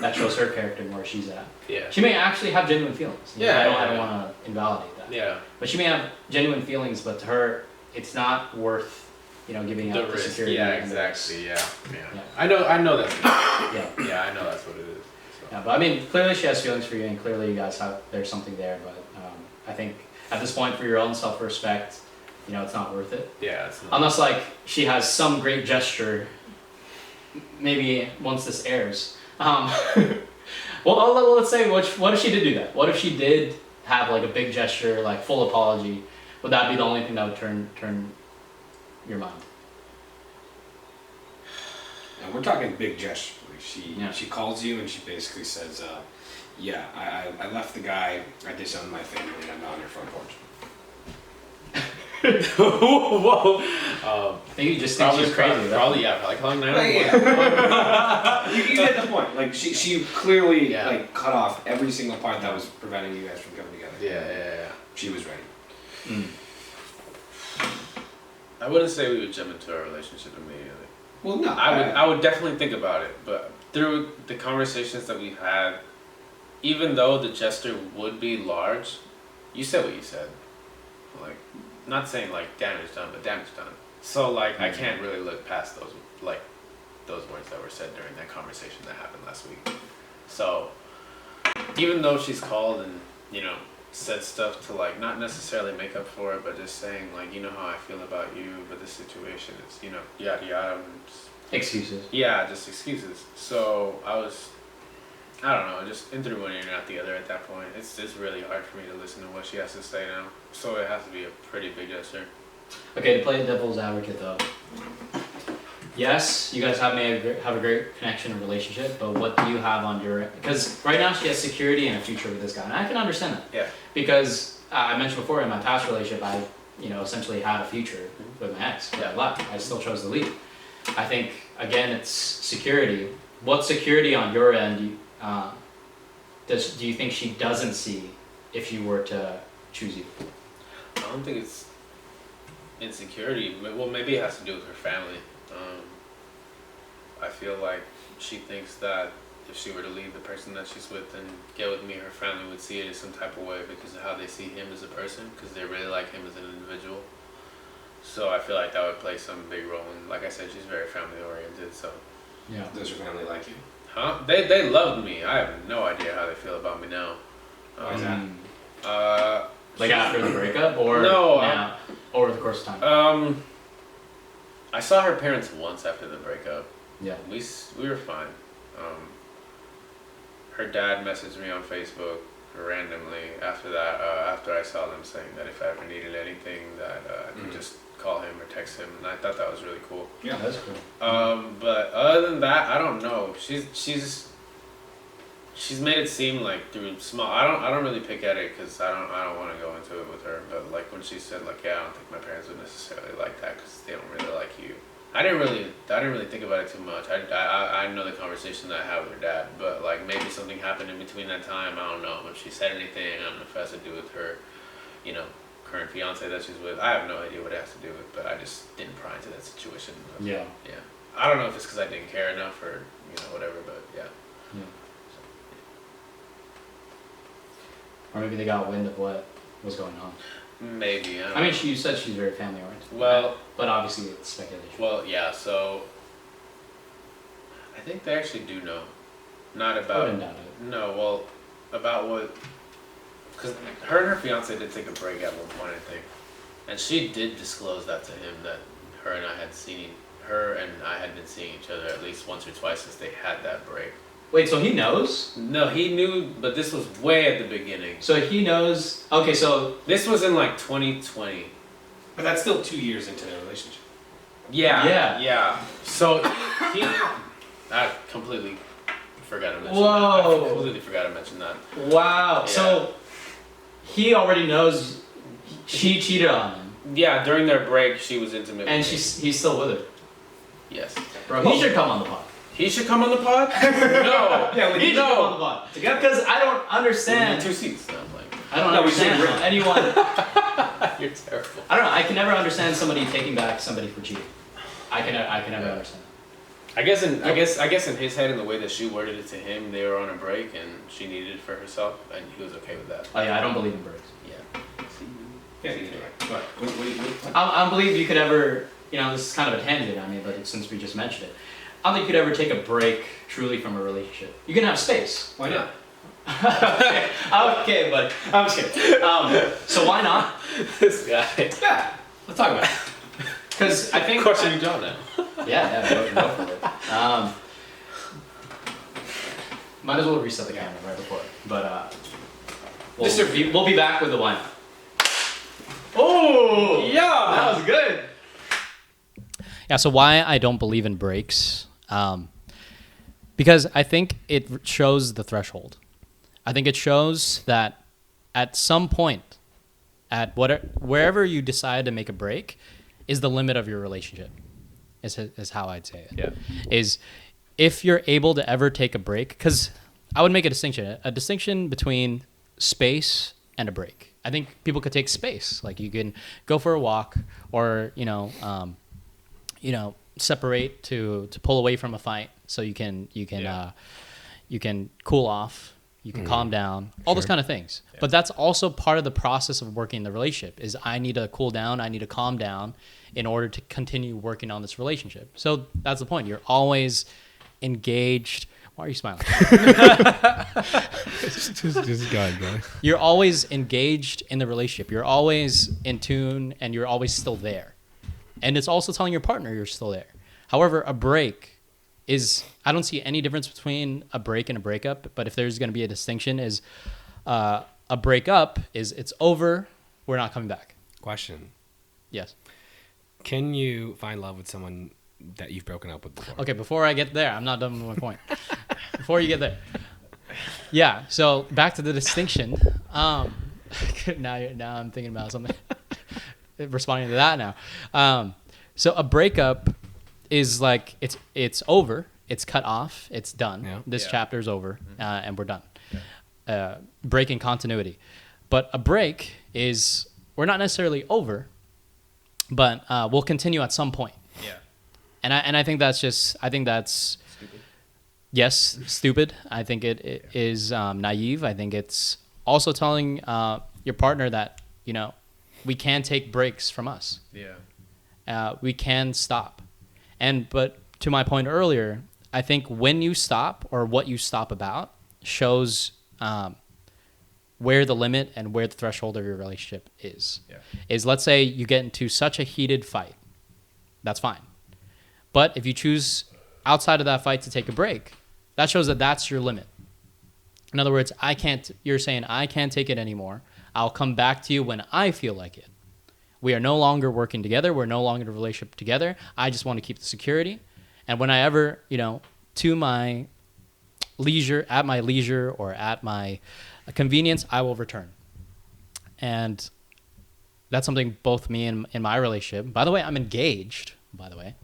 that shows her character and where she's at. Yeah. She may actually have genuine feelings. Yeah. I don't want to invalidate that. Yeah. But she may have genuine feelings, but to her, it's not worth, you know, giving The up the risk. security. Yeah, and the risk. exactly. Yeah. Yeah. I know that's. Yeah. Yeah, I know that's what it is. So. Yeah, but I mean, clearly she has feelings for you, and clearly you guys there's something there. But I think at this point, for your own self-respect, you know, it's not worth it. Yeah, it's not. Unless like she has some great gesture, maybe once this airs. Well, let's say what if she did do that? What if she did have like a big gesture, like full apology? Would that be the only thing that would turn your mind? And we're talking big gesture. She calls you and she basically says, I left the guy, I disowned my family, and I'm not on your front porch. Whoa. I think you just think she's crazy. Probably calling 911. You get the point. Like she clearly like cut off every single part that was preventing you guys from coming together. Yeah. She was ready. I wouldn't say we would jump into a relationship immediately. Well, no. I would definitely think about it, but through the conversations that we've had, even though the gesture would be large, you said what you said. Like, not saying like damage done, but damage done. So like I can't really look past those words that were said during that conversation that happened last week. So even though she's called and, you know, said stuff to like not necessarily make up for it, but just saying like, you know how I feel about you, but this situation is, you know, yada yada. Excuses. Yeah, just excuses. So I don't know, just in through one ear and out the other at that point. It's really hard for me to listen to what she has to say now. So it has to be a pretty big gesture. Okay, to play devil's advocate though. Yes, you guys have a great connection and relationship, but what do you have on your end? Because right now she has security and a future with this guy, and I can understand that. Yeah. Because I mentioned before in my past relationship, I, you know, essentially had a future with my ex, but I left. I still chose to leave. I think again, it's security. What security on your end do you think she doesn't see if you were to choose you? I don't think it's insecurity. Well, maybe it has to do with her family. I feel like she thinks that if she were to leave the person that she's with and get with me, her family would see it in some type of way because of how they see him as a person, because they really like him as an individual. So I feel like that would play some big role. And like I said, she's very family oriented. So Yeah. Does your family like you? Huh? They loved me. I have no idea how they feel about me now. Why is that? Like after the breakup, or No, now, over the course of time? I saw her parents once after the breakup. Yeah. We were fine. her dad messaged me on Facebook randomly after that. After I saw them saying that if I ever needed anything, that I could just call him or text him, and I thought that was really cool. Yeah, That's cool. But other than that, I don't know. She's made it seem like through small. I don't really pick at it because I don't want to go into it with her. But like when she said like, yeah, I don't think my parents would necessarily like that because they don't really like you. I didn't really think about it too much. I know the conversation that I had with her dad, but like maybe something happened in between that time. I don't know if she said anything. I don't know if it has to do with her, current fiance that she's with. I have no idea what it has to do with, but I just didn't pry into that situation. Yeah. Yeah. I don't know if it's because I didn't care enough or whatever, but yeah. Yeah. Or maybe they got wind of what was going on. Maybe. I mean, you said she's very family oriented. Well, but obviously it's speculation. well, yeah. So I think they actually do know, not about. I wouldn't doubt it. No, well, about what? Because her and her fiance did take a break at one point, I think, and she did disclose that to him that her and I had been seeing each other at least once or twice since they had that break. Wait, so he knows? No, he knew, but this was way at the beginning. So he knows. Okay, so This was in like 2020. but that's still 2 years into their relationship. Yeah. So he I completely forgot to mention Whoa. that. I completely forgot to mention that. wow. Yeah. So he already knows she cheated on him, Yeah, during their break, she was intimate and with me. he's still with her. Yes. Bro, he should come on the pod. He should come on the pod? No. Yeah, we He should come on the pod because I don't We understand. need 2 seats. No, I'm like, I don't No, we understand should how anyone. you're terrible. I don't know. I can never understand somebody taking back somebody for cheating. I can never understand that. I guess in his head and the way that she worded it to him, they were on a break and she needed it for herself, and he was okay with that. Oh yeah, I don't believe in breaks. Yeah. Yeah, you do. What? I don't believe you could ever. This is kind of a tangent on me, but since we just mentioned it, I don't think you could ever take a break truly from a relationship. You can have space. Why not? Okay, but I'm just kidding. So why not? This guy. Yeah, let's talk about it. Because I think. Questioning John now. Yeah, go for it. Might as well reset the camera right before. But we'll be back with the wine. Oh yeah, that was good. Yeah, so why I don't believe in breaks, because I think it shows the threshold. I think it shows that at some point, wherever you decide to make a break, is the limit of your relationship, is how I'd say it. Yeah. Is if you're able to ever take a break, because I would make a distinction between space and a break. I think people could take space, like you can go for a walk, or separate to pull away from a fight, so you can cool off, you can calm down, all those kind of things. Yeah. But that's also part of the process of working the relationship. Is I need to cool down, I need to calm down in order to continue working on this relationship. So that's the point. You're always engaged. Why are you smiling? just go ahead, bro. You're always engaged in the relationship. You're always in tune, and you're always still there. And it's also telling your partner you're still there. However, a break is, I don't see any difference between a break and a breakup, but if there's going to be a distinction, is a breakup is it's over, we're not coming back. Question. Yes. Can you find love with someone that you've broken up with before? Okay, before I get there, I'm not done with my point. Before you get there. Yeah, so back to the distinction. Now I'm thinking about something. Responding to that now. So a breakup is like it's over, it's cut off, it's done. Yeah. This chapter's over, and we're done. Breaking continuity. But a break is, we're not necessarily over, but we'll continue at some point. Yeah. And I think that's stupid. Yes, stupid. I think it is naive. I think it's also telling your partner that we can take breaks from us. Yeah. We can stop. But to my point earlier, I think when you stop, or what you stop about, shows where the limit and where the threshold of your relationship is. Yeah. Is, let's say you get into such a heated fight. That's fine. But if you choose outside of that fight to take a break, that shows that that's your limit. In other words, you're saying I can't take it anymore. I'll come back to you when I feel like it. We are no longer working together. We're no longer in a relationship together. I just want to keep the security. And when I ever, to my leisure, at my leisure or at my convenience, I will return. And that's something both me and in my relationship. By the way, I'm engaged. By the way,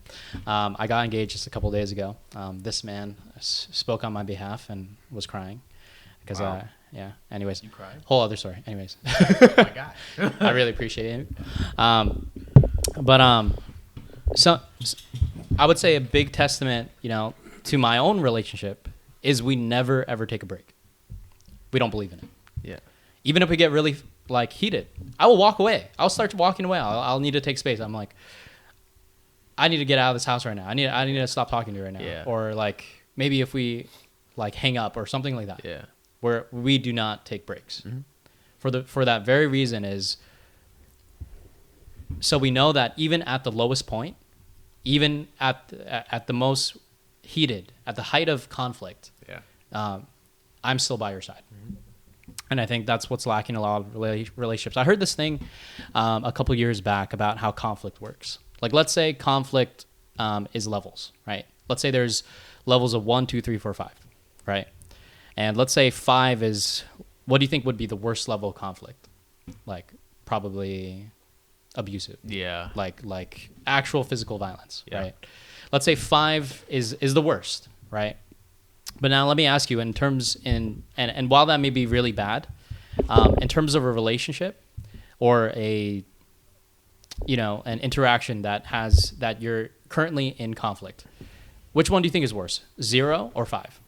I got engaged just a couple of days ago. This man spoke on my behalf and was crying because, Wow. yeah. Anyways, You cried? whole other story. Anyways, Oh my God. I really appreciate it. So I would say a big testament, to my own relationship is we never ever take a break. We don't believe in it. Yeah. Even if we get really heated, I will walk away. I'll start walking away. I'll need to take space. I'm like, I need to get out of this house right now. I need to stop talking to you right now. Yeah. Or maybe if we hang up or something like that. Yeah. Where we do not take breaks. Mm-hmm. For that very reason is so we know that even at the lowest point, even at the most heated, at the height of conflict, Yeah. I'm still by your side. And I think that's what's lacking in a lot of relationships. I heard this thing a couple years back about how conflict works. Let's say conflict is levels, right? Let's say there's levels of 1, 2, 3, 4, 5, right? And let's say 5 is, what do you think would be the worst level of conflict? Probably abusive. Yeah. Like actual physical violence, Yeah. right? Let's say 5 is the worst, right? But now let me ask you, and while that may be really bad, in terms of a relationship or an interaction that you're currently in conflict, which one do you think is worse, 0 or 5?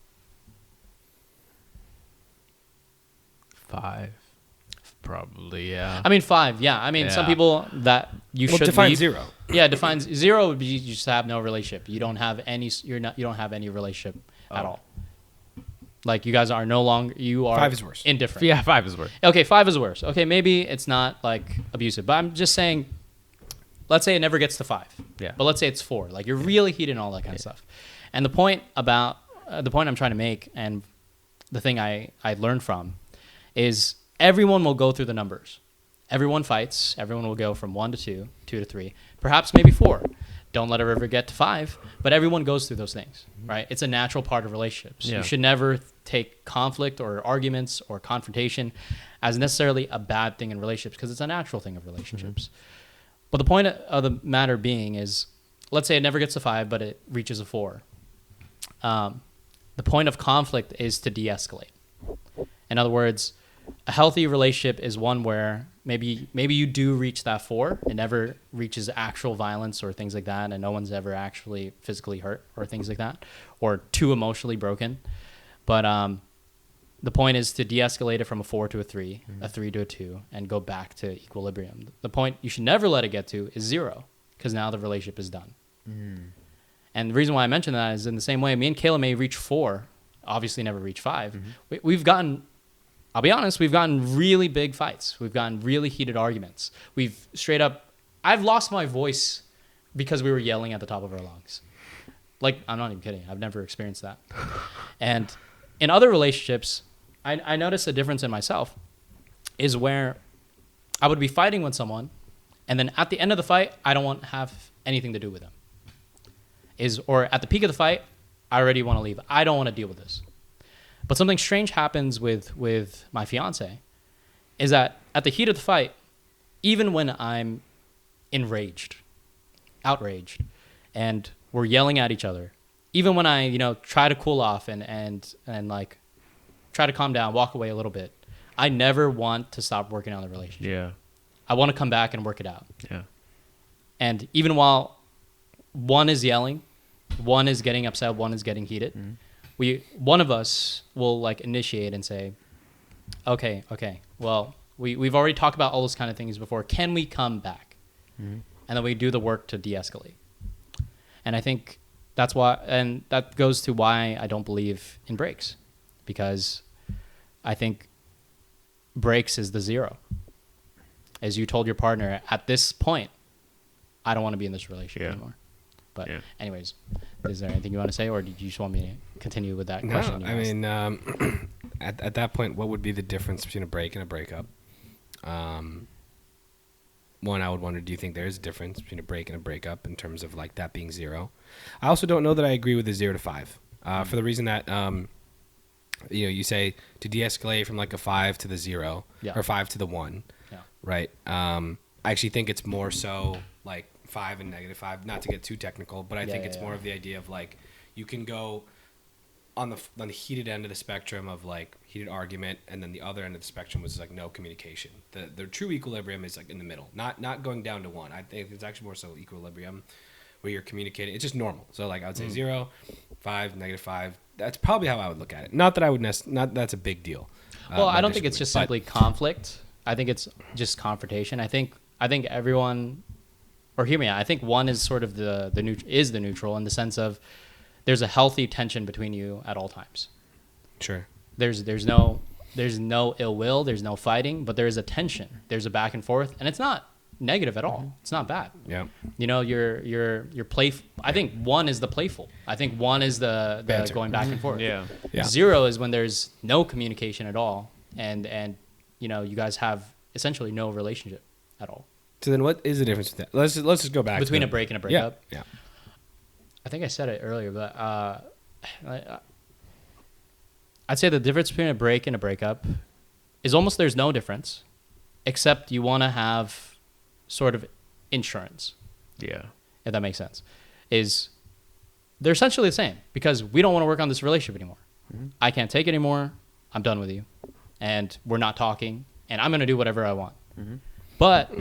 5. Probably, yeah. I mean 5, yeah. I mean some Yeah. people that you should define leave. 0. Yeah, defines 0 would be you just have no relationship. You don't have any. You don't have any relationship at all. You guys are no longer. You are 5 is worse. indifferent. Yeah, 5 is worse. Okay, 5 is worse. Okay, maybe it's not abusive, but I'm just saying. Let's say it never gets to 5. Yeah. But let's say it's 4. You're really heated and all that kind of stuff. And the point I'm trying to make, and the thing I learned from, is everyone will go through the numbers. Everyone fights. Everyone will go from 1 to 2, 2 to 3, perhaps maybe 4. Don't let it ever get to 5, but everyone goes through those things, right? It's a natural part of relationships. Yeah. You should never take conflict or arguments or confrontation as necessarily a bad thing in relationships because it's a natural thing of relationships. But the point of the matter being is, let's say it never gets to 5, but it reaches a 4. The point of conflict is to de-escalate. In other words, a healthy relationship is one where maybe you do reach that 4. It never reaches actual violence or things like that, and no one's ever actually physically hurt or things like that, or too emotionally broken. But the point is to de-escalate it from a 4 to a 3, a 3 to a 2, and go back to equilibrium. The point you should never let it get to is 0, because now the relationship is done. And the reason why I mention that is in the same way, me and Kayla may reach 4, obviously never reach 5. We've gotten, I'll be honest, we've gotten really big fights. We've gotten really heated arguments. We've straight up, I've lost my voice because we were yelling at the top of our lungs. I'm not even kidding. I've never experienced that. And in other relationships, I noticed a difference in myself is where I would be fighting with someone, and then at the end of the fight, I don't want to have anything to do with them. Or at the peak of the fight, I already want to leave. I don't want to deal with this. But something strange happens with my fiancé is that at the heat of the fight, even when I'm enraged, outraged, and we're yelling at each other, even when I, try to cool off and try to calm down, walk away a little bit, I never want to stop working on the relationship. Yeah. I want to come back and work it out. Yeah. And even while one is yelling, one is getting upset, one is getting heated, one of us will initiate and say, okay, well, we've already talked about all those kind of things before. Can we come back? And then we do the work to de-escalate. And I think that's why, and that goes to why I don't believe in breaks, because I think breaks is the 0. As you told your partner, at this point, I don't want to be in this relationship anymore. But anyways, is there anything you want to say, or did you just want me to continue with that question? No, I mean, at that point, what would be the difference between a break and a breakup? One, I would wonder, do you think there is a difference between a break and a breakup in terms of like that being 0? I also don't know that I agree with the 0 to 5 for the reason that, you say to de-escalate from like a 5 to the 0 or 5 to the 1, right? I actually think it's more so like 5 and -5, not to get too technical, but I think it's more of the idea of like you can go on the heated end of the spectrum of like heated argument, and then the other end of the spectrum was like no communication. The true equilibrium is like in the middle, not going down to 1. I think it's actually more so equilibrium where you're communicating. It's just normal. So like I would say 0, 5, -5. That's probably how I would look at it. Not that I would not that's a big deal. Well, I don't think it's just simply conflict. I think it's just confrontation. I think everyone, or hear me out, I think one is sort of the neutral in the sense of there's a healthy tension between you at all times. Sure. There's no ill will, there's no fighting, but there is a tension. There's a back and forth, and it's not negative at all. It's not bad. Yeah. You're playful. I think 1 is the playful. I think 1 is the going back and forth. Yeah. 0 is when there's no communication at all, and you guys have essentially no relationship at all. So then what is the difference with that? Let's just go back between a break and a breakup. Yeah. I think I said it earlier, but I'd say the difference between a break and a breakup is almost there's no difference, except you want to have sort of insurance. Yeah. If that makes sense. They're essentially the same because we don't want to work on this relationship anymore. Mm-hmm. I can't take it anymore. I'm done with you. And we're not talking, and I'm going to do whatever I want. Mm-hmm. But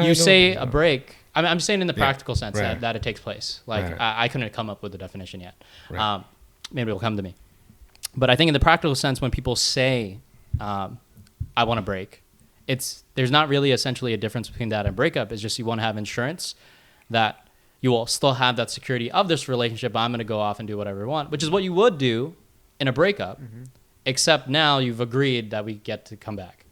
you say a break. I'm saying in the practical sense that it takes place. Like I couldn't come up with the definition yet. Right. Maybe it'll come to me. But I think in the practical sense, when people say, I want to break, there's not really essentially a difference between that and breakup. It's just you want to have insurance that you will still have that security of this relationship. I'm going to go off and do whatever I want, which is what you would do in a breakup, except now you've agreed that we get to come back.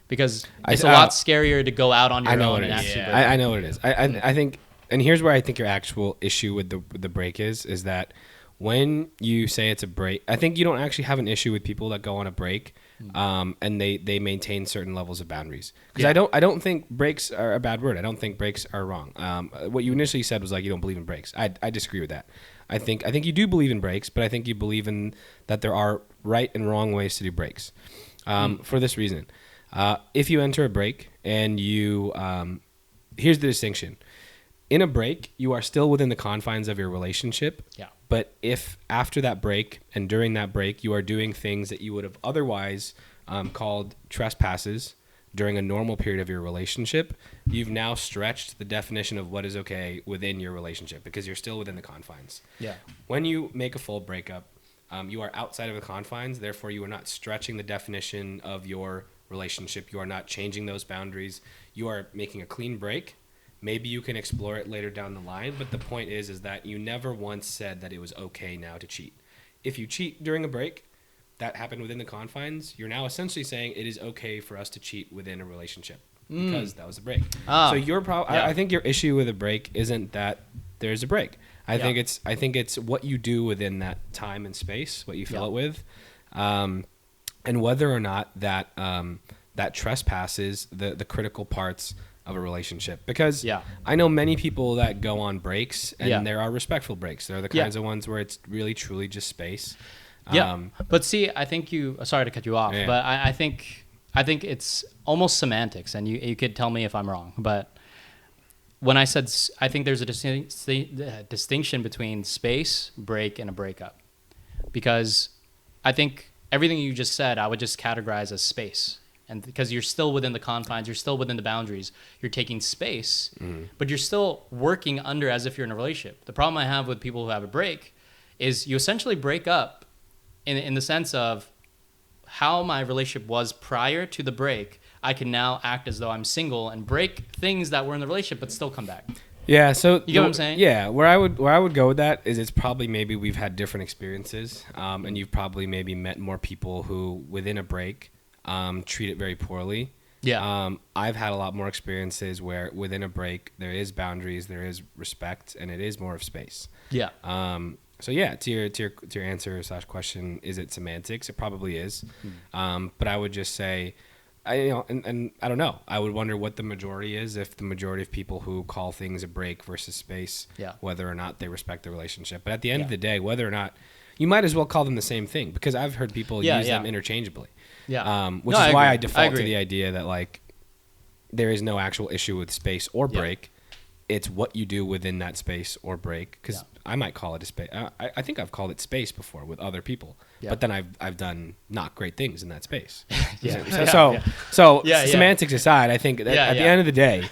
Because it's a lot scarier to go out on your own and actually break. I know what it is. I think, and here's where I think your actual issue with the break is that when you say it's a break, I think you don't actually have an issue with people that go on a break, and they maintain certain levels of boundaries. Because I don't think breaks are a bad word. I don't think breaks are wrong. What you initially said was like you don't believe in breaks. I disagree with that. I think you do believe in breaks, but I think you believe in that there are right and wrong ways to do breaks. For this reason. If you enter a break and you, here's the distinction. In a break, you are still within the confines of your relationship. Yeah. But if after that break and during that break, you are doing things that you would have otherwise called trespasses during a normal period of your relationship, you've now stretched the definition of what is okay within your relationship because you're still within the confines. Yeah. When you make a full breakup, you are outside of the confines. Therefore, you are not stretching the definition of your relationship. You are not changing those boundaries. You are making a clean break. Maybe you can explore it later down the line, but the point is that you never once said that it was okay now to cheat. If you cheat during a break, that happened within the confines. You're now essentially saying it is okay for us to cheat within a relationship because that was a break. So your I think your issue with a break isn't that there's a break. I think it's what you do within that time and space, what you fill it with, and whether or not that that trespasses the critical parts of a relationship. Because I know many people that go on breaks, and there are respectful breaks. There are the kinds of ones where it's really truly just space. But see, I think sorry to cut you off, but I think it's almost semantics, and you could tell me if I'm wrong, but when I said I think there's a distinction between space, break, and a breakup, because I think everything you just said I would just categorize as space, and because you're still within the confines, you're still within the boundaries, you're taking space, but you're still working under as if you're in a relationship. The problem I have with people who have a break is you essentially break up in the sense of how my relationship was prior to the break. I can now act as though I'm single and break things that were in the relationship, but still come back. Yeah, so you get what I'm saying? Yeah, where I would go with that is it's probably maybe we've had different experiences, and you've probably maybe met more people who within a break treat it very poorly. Yeah. I've had a lot more experiences where within a break there is boundaries, there is respect, and it is more of space. Yeah. So yeah, to your answer / question, is it semantics? It probably is, but I would just say, and I don't know. I would wonder what the majority is. If the majority of people who call things a break versus space, whether or not they respect the relationship. But at the end of the day, whether or not, you might as well call them the same thing, because I've heard people use them interchangeably. Yeah. Which is why I default to the idea that like there is no actual issue with space or break. It's what you do within that space or break. Because I might call it a space. I think I've called it space before with other people. Yeah. But then I've done not great things in that space. So semantics aside, I think that at the end of the day,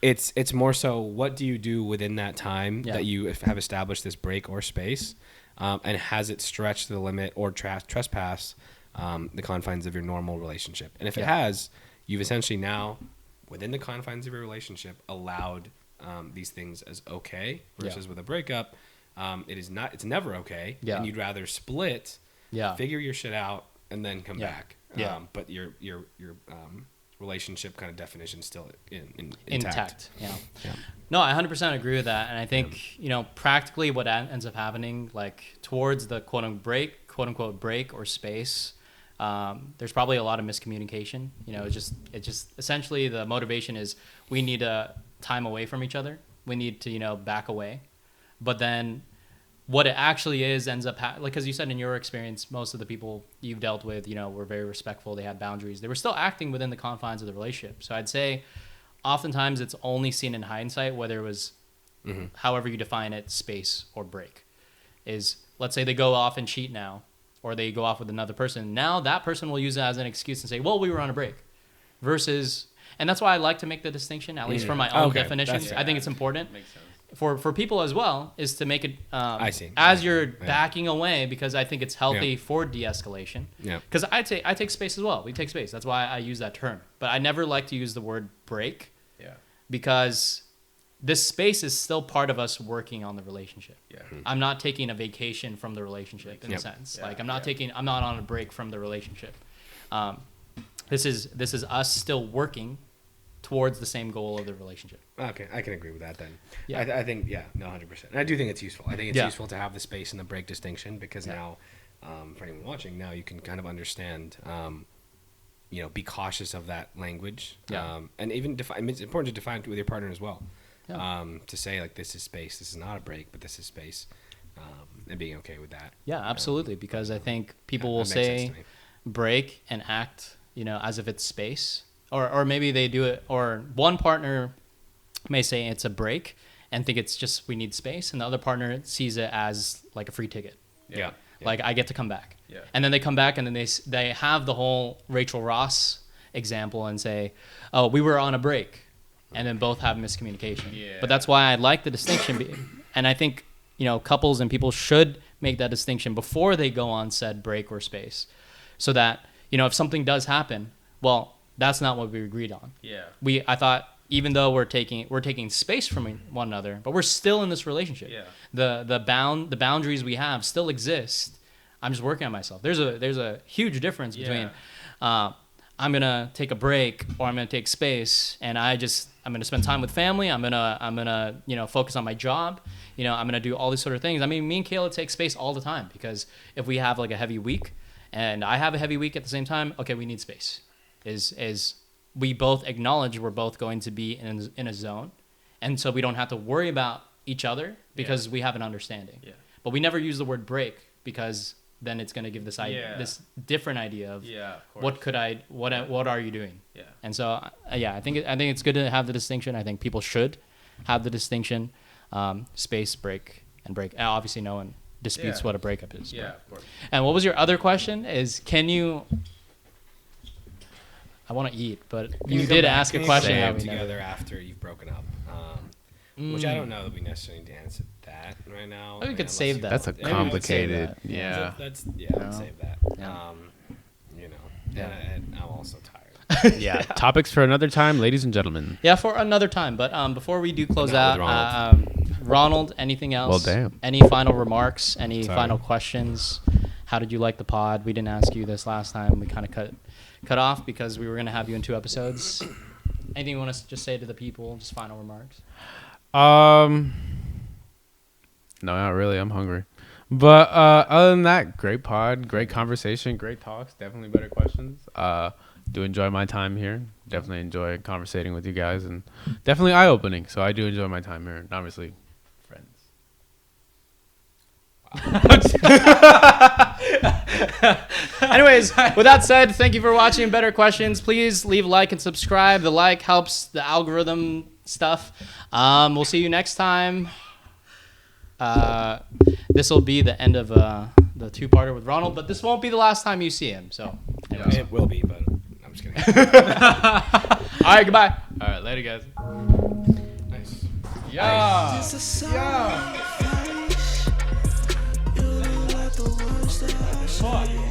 it's more so what do you do within that time that you have established this break or space, and has it stretched to the limit or trespass the confines of your normal relationship? And if it has, you've essentially now, within the confines of your relationship, allowed these things as okay, versus with a breakup, it's never okay, and you'd rather split, figure your shit out, and then come back. But your relationship kind of definition still intact. Yeah. No, I 100% agree with that, and I think practically what ends up happening, like towards the quote unquote break or space, there's probably a lot of miscommunication. It just essentially the motivation is we need a time away from each other. We need to back away, but then what it actually is ends up like, as you said, in your experience, most of the people you've dealt with were very respectful. They had boundaries. They were still acting within the confines of the relationship. So I'd say oftentimes it's only seen in hindsight, whether it was however you define it, space or break. Is, let's say they go off and cheat now, or they go off with another person. Now that person will use it as an excuse and say, well, we were on a break, versus. And that's why I like to make the distinction, at least for my own definitions. I think it's important for people as well, is to make it as you're backing away, because I think it's healthy for de-escalation. Because I take space as well. We take space. That's why I use that term. But I never like to use the word break, because this space is still part of us working on the relationship. I'm not taking a vacation from the relationship in a sense. Like I'm not on a break from the relationship. This is us still working towards the same goal of the relationship. Okay, I can agree with that then. I think, 100%. And I do think it's useful. I think it's useful to have the space and the break distinction, because now, for anyone watching, now you can kind of understand, be cautious of that language. And even define, it's important to define it with your partner as well. To say, like, this is space, this is not a break, but this is space, and being okay with that. Yeah, absolutely, because I think people will say break and act, as if it's space. Or maybe they do it, or one partner may say it's a break and think it's just we need space, and the other partner sees it as like a free ticket. Like I get to come back. And then they come back, and then they have the whole Rachel Ross example and say, oh, we were on a break, and then both have miscommunication. But that's why I like the distinction, and I think couples and people should make that distinction before they go on said break or space, so that if something does happen, well, that's not what we agreed on. I thought, even though we're taking space from one another, but we're still in this relationship. The boundaries we have still exist. I'm just working on myself. There's a huge difference between I'm gonna take a break or I'm gonna take space, and I'm gonna spend time with family. I'm gonna focus on my job. I'm gonna do all these sort of things. I mean, me and Kayla take space all the time, because if we have like a heavy week, and I have a heavy week at the same time, okay, we need space. Is we both acknowledge we're both going to be in a zone, and so we don't have to worry about each other, because we have an understanding. But we never use the word break, because then it's going to give this idea, this different idea of what are you doing? And so I think it's good to have the distinction. I think people should have the distinction, space, break, and break. Obviously, no one disputes what a breakup is. Of course. And what was your other question? Is can you? I want to eat, but you did ask a question. Together after you've broken up, which I don't know that we necessarily need to answer that right now. We could save that. That's a complicated. I'd save that. And I'm also tired. Topics for another time, ladies and gentlemen. Yeah, for another time. But before we do close out, Ronald, anything else? Well, damn. Any final remarks? Any final questions? How did you like the pod? We didn't ask you this last time. We kind of cut off because we were going to have you in 2 episodes. Anything you want to just say to the people? Just final remarks? No, not really. I'm hungry. But other than that, great pod, great conversation, great talks, definitely better questions. Do enjoy my time here. Definitely enjoy conversating with you guys, and definitely eye-opening. So I do enjoy my time here, and obviously, friends. Anyways, with that said, thank you for watching Better Questions. Please leave a like and subscribe. The like helps the algorithm stuff. We'll see you next time. This will be the end of the two-parter with Ronald, but this won't be the last time you see him. So, anyways. It will be, but I'm just kidding. All right, goodbye. All right, later, guys. Nice. Yeah. Fuck.